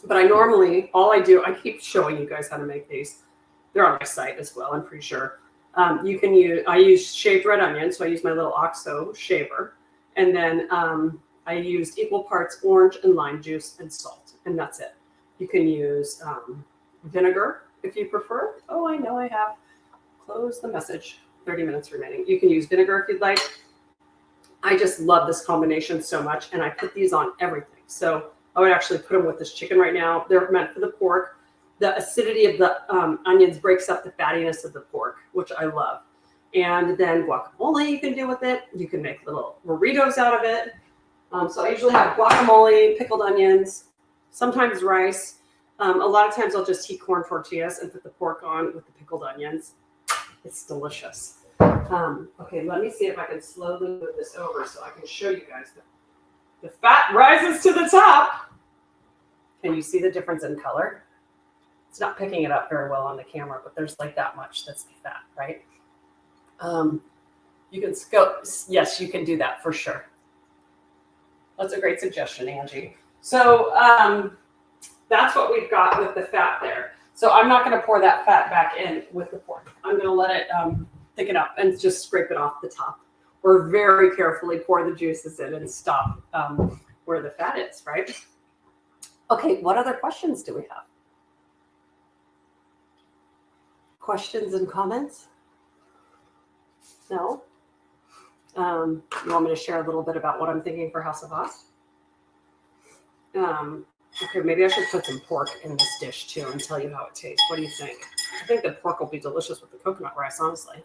But I normally, all I do, I keep showing you guys how to make these. They're on my site as well, I'm pretty sure. You can use, I use shaved red onions, so I use my little OXO shaver. And then I used equal parts orange and lime juice and salt, and that's it. You can use vinegar if you prefer. Oh, I know I have. Close the message. 30 minutes remaining. You can use vinegar if you'd like. I just love this combination so much, and I put these on everything. So I would actually put them with this chicken right now. They're meant for the pork. The acidity of the onions breaks up the fattiness of the pork, which I love. And then guacamole you can do with it. You can make little burritos out of it. So I usually have guacamole, pickled onions, sometimes rice. A lot of times I'll just heat corn tortillas and put the pork on with the pickled onions. It's delicious. Okay, let me see if I can slowly move this over so I can show you guys. The fat rises to the top. Can you see the difference in color? It's not picking it up very well on the camera, but there's like that much that's the fat, right? You can scope. Yes, you can do that for sure. That's a great suggestion, Angie. So that's what we've got with the fat there. So I'm not going to pour that fat back in with the pork. I'm going to let it thicken up and just scrape it off the top. Or very carefully pour the juices in and stop where the fat is, right? Okay, what other questions do we have? Questions and comments? No? You want me to share a little bit about what I'm thinking for House of Haas? Okay, maybe I should put some pork in this dish too and tell you how it tastes. What do you think? I think the pork will be delicious with the coconut rice, honestly.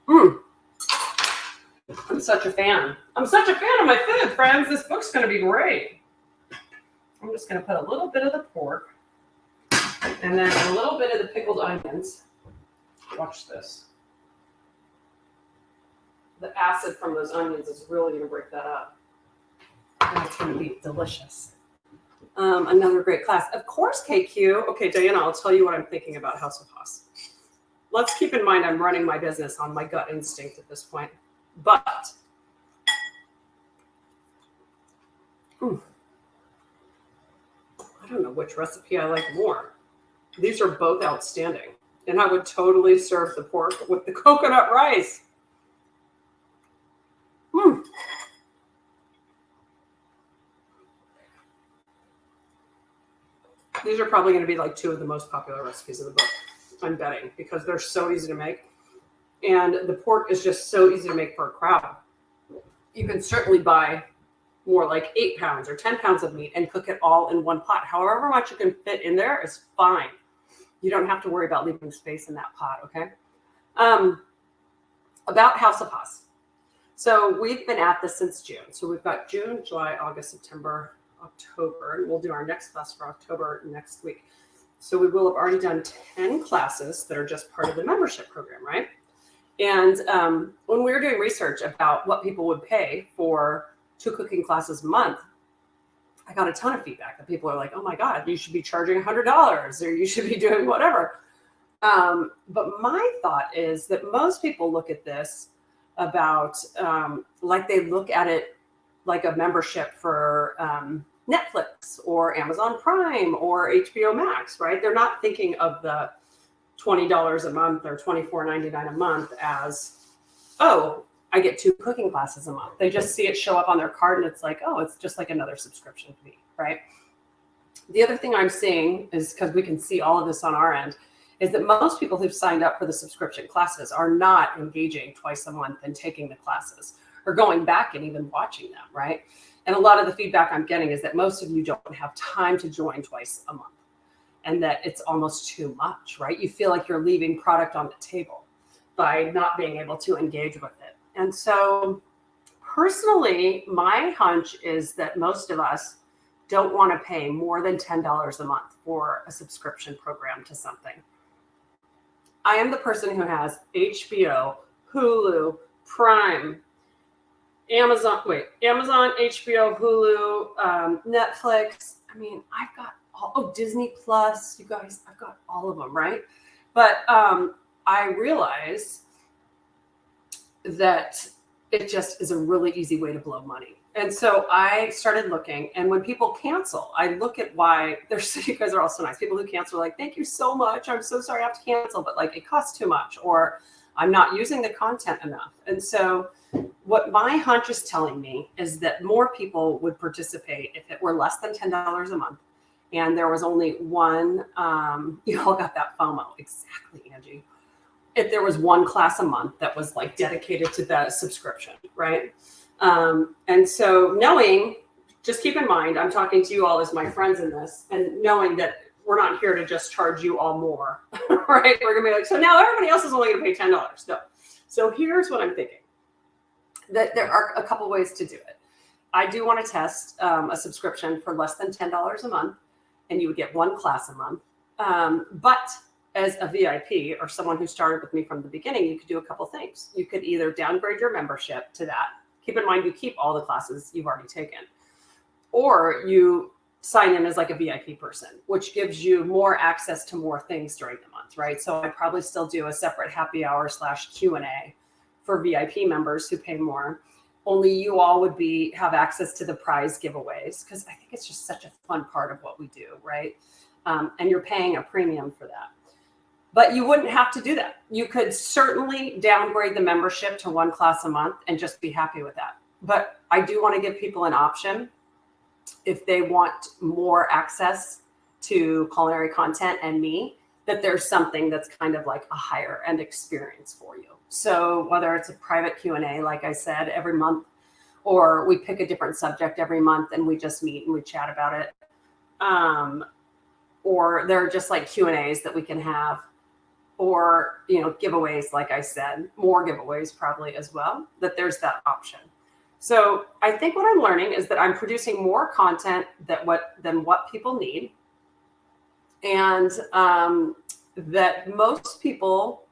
I'm such a fan. I'm such a fan of my food, friends. This book's going to be great. I'm just going to put a little bit of the pork and then a little bit of the pickled onions. Watch this. The acid from those onions is really going to break that up. And it's going to be delicious. Another great class. Of course, KQ. Okay, Diana, I'll tell you what I'm thinking about House of Haas. Let's keep in mind I'm running my business on my gut instinct at this point. But I don't know which recipe I like more. These are both outstanding. And I would totally serve the pork with the coconut rice. These are probably going to be like two of the most popular recipes in the book, I'm betting, because they're so easy to make. And the pork is just so easy to make for a crowd. You can certainly buy more like 8 pounds or 10 pounds of meat and cook it all in one pot. However much you can fit in there is fine. You don't have to worry about leaving space in that pot, okay? About House of Haas. So we've been at this since June. So we've got June, July, August, September, October, and we'll do our next class for October next week. So we will have already done 10 classes that are just part of the membership program, right? And when we were doing research about what people would pay for 2 cooking classes a month, I got a ton of feedback that people are like, oh my God, you should be charging $100 or you should be doing whatever. But my thought is that most people look at this about like they look at it like a membership for Netflix or Amazon Prime or HBO Max, right? They're not thinking of the $20 a month or $24.99 a month as, oh, I get 2 cooking classes a month. They just see it show up on their card and it's like, oh, it's just like another subscription fee, right? The other thing I'm seeing is, because we can see all of this on our end, is that most people who've signed up for the subscription classes are not engaging twice a month and taking the classes or going back and even watching them, right? And a lot of the feedback I'm getting is that most of you don't have time to join twice a month and that it's almost too much, right? You feel like you're leaving product on the table by not being able to engage with it. And so personally, my hunch is that most of us don't want to pay more than $10 a month for a subscription program to something. I am the person who has HBO, Hulu, Prime, Amazon, HBO, Hulu, Netflix. I mean, I've got Disney Plus, you guys, I've got all of them, right? But I realize that it just is a really easy way to blow money. And so I started looking, and when people cancel, I look at why you guys are all so nice. People who cancel are like, thank you so much. I'm so sorry I have to cancel, but like it costs too much, or I'm not using the content enough. And so what my hunch is telling me is that more people would participate if it were less than $10 a month. And there was only one, you all got that FOMO. Exactly, Angie. If there was one class a month that was like dedicated to the subscription, right? And so just keep in mind, I'm talking to you all as my friends in this, and knowing that we're not here to just charge you all more, right? We're gonna be like, so now everybody else is only gonna pay $10. No. So here's what I'm thinking, that there are a couple ways to do it. I do want to test a subscription for less than $10 a month, and you would get 1 class a month. But as a VIP or someone who started with me from the beginning, you could do a couple things. You could either downgrade your membership to that. Keep in mind, you keep all the classes you've already taken. Or you sign in as like a VIP person, which gives you more access to more things during the month, right? So I'd probably still do a separate happy hour / Q&A for VIP members who pay more. Only you all would have access to the prize giveaways, because I think it's just such a fun part of what we do, right? And you're paying a premium for that. But you wouldn't have to do that. You could certainly downgrade the membership to 1 class a month and just be happy with that. But I do want to give people an option if they want more access to culinary content and me. that there's something that's kind of like a higher end experience for you. So whether it's a private Q&A, like I said, every month, or we pick a different subject every month and we just meet and we chat about it. Or there are just like Q&As that we can have, or, you know, giveaways, like I said, more giveaways probably as well, that there's that option. So I think what I'm learning is that I'm producing more content than what people need. And that most people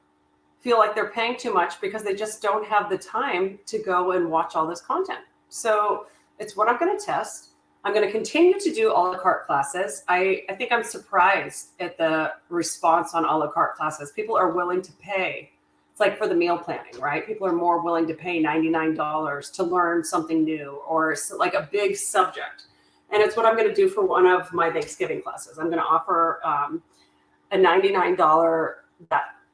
feel like they're paying too much because they just don't have the time to go and watch all this content. So it's what I'm going to test. I'm going to continue to do a la carte classes. I think I'm surprised at the response on a la carte classes. People are willing to pay. It's like for the meal planning, right? People are more willing to pay $99 to learn something new, or like a big subject. And it's what I'm going to do for one of my Thanksgiving classes. I'm going to offer a $99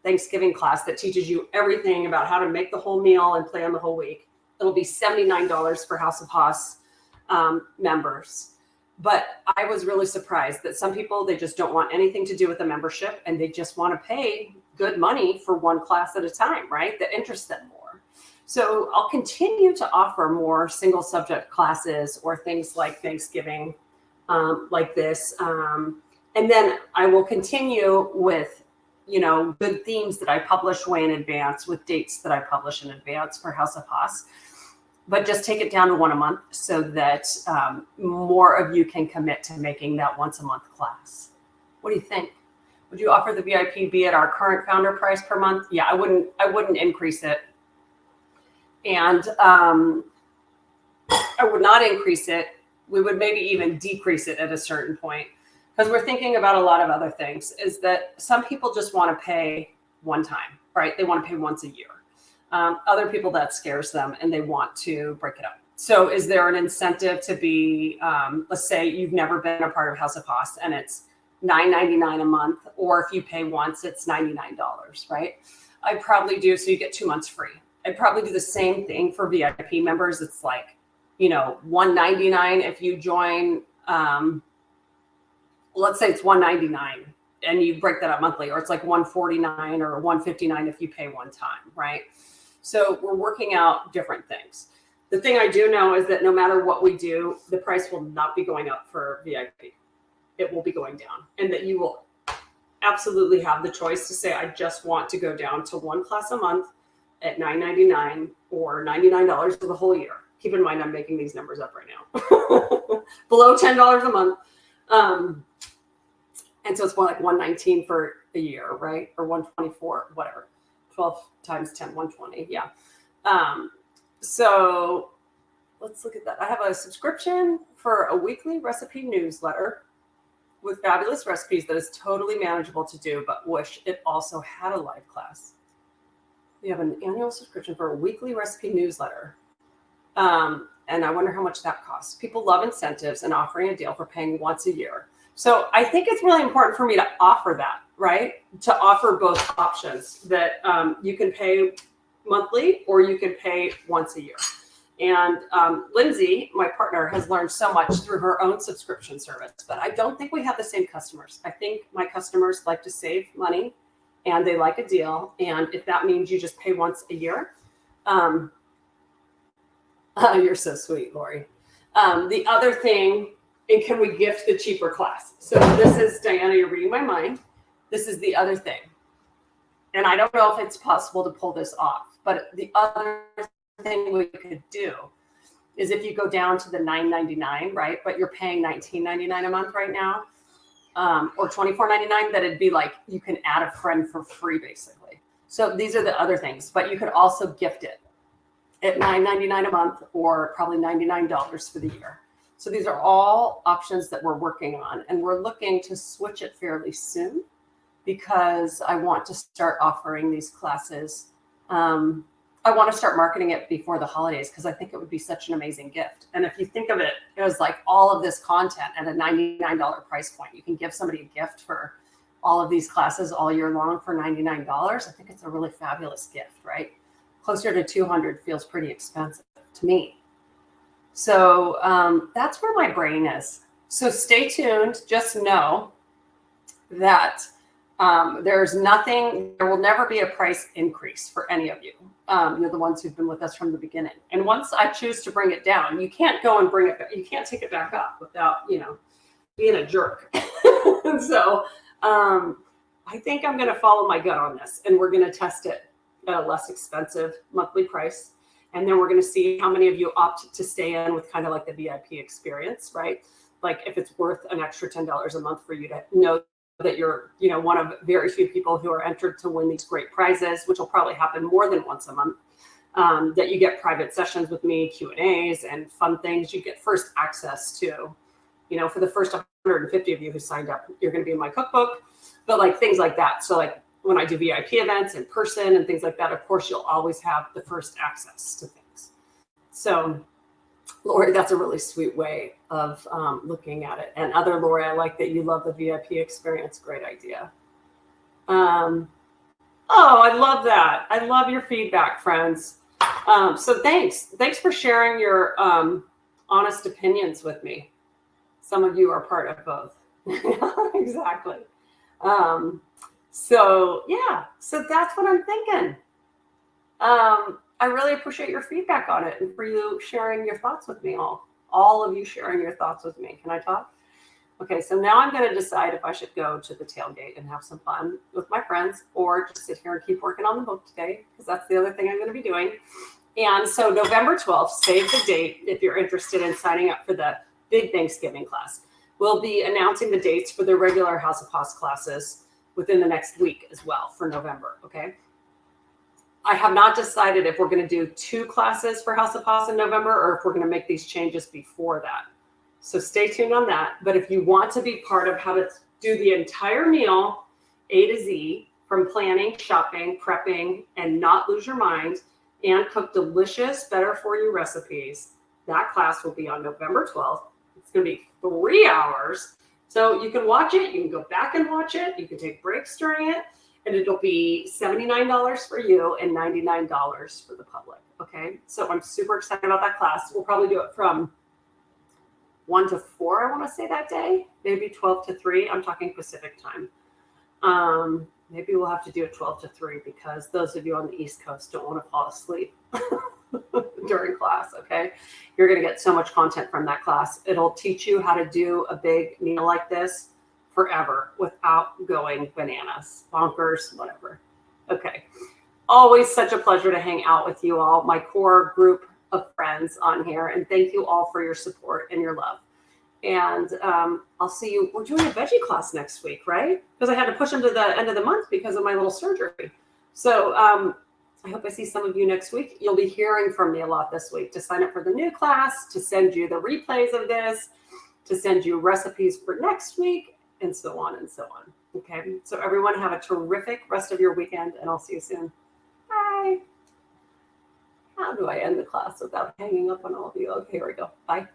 Thanksgiving class that teaches you everything about how to make the whole meal and plan the whole week. It'll be $79 for House of Haas members. But I was really surprised that some people, they just don't want anything to do with the membership, and they just want to pay good money for one class at a time, right? That interests them more. So I'll continue to offer more single subject classes or things like Thanksgiving, like this. And then I will continue with, you know, good themes that I publish way in advance, with dates that I publish in advance for House of Haas, but just take it down to one a month so that more of you can commit to making that once a month class. What do you think? Would you offer the VIP be at our current founder price per month? Yeah, I wouldn't increase it. And I would not increase it. We would maybe even decrease it at a certain point, because we're thinking about a lot of other things. Is that some people just want to pay one time, right? They want to pay once a year. Other people, that scares them and they want to break it up. So is there an incentive to be, let's say you've never been a part of House of Haas and it's $9.99 a month, or if you pay once, it's $99, right? I'd probably do, so you get 2 months free. I'd probably do the same thing for VIP members. It's like, you know, $199 if you join, let's say it's $199 and you break that up monthly, or it's like $149 or $159 if you pay one time, right? So we're working out different things. The thing I do know is that no matter what we do, the price will not be going up for VIP. It will be going down, and that you will absolutely have the choice to say, I just want to go down to one class a month at $9.99 or $99 for the whole year. Keep in mind, I'm making these numbers up right now. Below $10 a month. And so it's more like $119 for a year, right? Or $124, whatever. 12 times 10, 120. Yeah. So let's look at that. I have a subscription for a weekly recipe newsletter with fabulous recipes that is totally manageable to do, but wish it also had a live class. We have an annual subscription for a weekly recipe newsletter. And I wonder how much that costs. People love incentives and offering a deal for paying once a year. So I think it's really important for me to offer that, right? To offer both options, that you can pay monthly or you can pay once a year. And Lindsay, my partner, has learned so much through her own subscription service, but I don't think we have the same customers. I think my customers like to save money and they like a deal. And if that means you just pay once a year, you're so sweet, Lori. The other thing, and can we gift the cheaper class? So this is, Diana, you're reading my mind. This is the other thing. And I don't know if it's possible to pull this off, but the other thing we could do is if you go down to the $9.99, right? But you're paying $19.99 a month right now, or $24.99, that it'd be like you can add a friend for free, basically. So these are the other things, but you could also gift it at $9.99 a month, or probably $99 for the year. So these are all options that we're working on, and we're looking to switch it fairly soon because I want to start offering these classes. I want to start marketing it before the holidays because I think it would be such an amazing gift. And if you think of it, it was like all of this content at a $99 price point. You can give somebody a gift for all of these classes all year long for $99. I think it's a really fabulous gift, right? Closer to $200 feels pretty expensive to me. So that's where my brain is. So stay tuned. Just know that There will never be a price increase for any of you. You're the ones who've been with us from the beginning. And once I choose to bring it down, you can't go and bring it back. You can't take it back up without, being a jerk. And so I think I'm going to follow my gut on this, and we're going to test it at a less expensive monthly price. And then we're going to see how many of you opt to stay in with kind of like the VIP experience, right? Like if it's worth an extra $10 a month for you to know that you're, one of very few people who are entered to win these great prizes, which will probably happen more than once a month, that you get private sessions with me, Q&As and fun things. You get first access to, for the first 150 of you who signed up, you're going to be in my cookbook, but like things like that. So like when I do VIP events in person and things like that, of course, you'll always have the first access to things. So Lori, that's a really sweet way of looking at it. And other Lori, I like that you love the VIP experience. Great idea. Oh, I love that. I love your feedback, friends. So thanks for sharing your honest opinions with me. Some of you are part of both. Exactly. So that's what I'm thinking. I really appreciate your feedback on it and for you sharing your thoughts with me, all of you sharing your thoughts with me. Can I talk? Okay, so now I'm going to decide if I should go to the tailgate and have some fun with my friends or just sit here and keep working on the book today, because that's the other thing I'm going to be doing. And so November 12th, save the date if you're interested in signing up for the big Thanksgiving class. We'll be announcing the dates for the regular House of Haas classes within the next week as well for November, okay? I have not decided if we're going to do 2 classes for House of Haas in November or if we're going to make these changes before that. So stay tuned on that. But if you want to be part of how to do the entire meal, A to Z, from planning, shopping, prepping, and not lose your mind, and cook delicious, better for you recipes, that class will be on November 12th. It's going to be 3 hours. So you can watch it. You can go back and watch it. You can take breaks during it. And it'll be $79 for you and $99 for the public. Okay. So I'm super excited about that class. We'll probably do it from 1 to 4, I want to say that day, maybe 12 to 3. I'm talking Pacific time. Maybe we'll have to do it 12 to 3 because those of you on the East Coast don't want to fall asleep during class. Okay. You're going to get so much content from that class. It'll teach you how to do a big meal like this forever without going bananas, bonkers, whatever. Okay. Always such a pleasure to hang out with you all, my core group of friends on here. And thank you all for your support and your love. And I'll see you. We're doing a veggie class next week, right? Because I had to push them to the end of the month because of my little surgery. So I hope I see some of you next week. You'll be hearing from me a lot this week to sign up for the new class, to send you the replays of this, to send you recipes for next week, and so on and so on. Okay. So everyone have a terrific rest of your weekend, and I'll see you soon. Bye. How do I end the class without hanging up on all of you? Okay, here we go. Bye.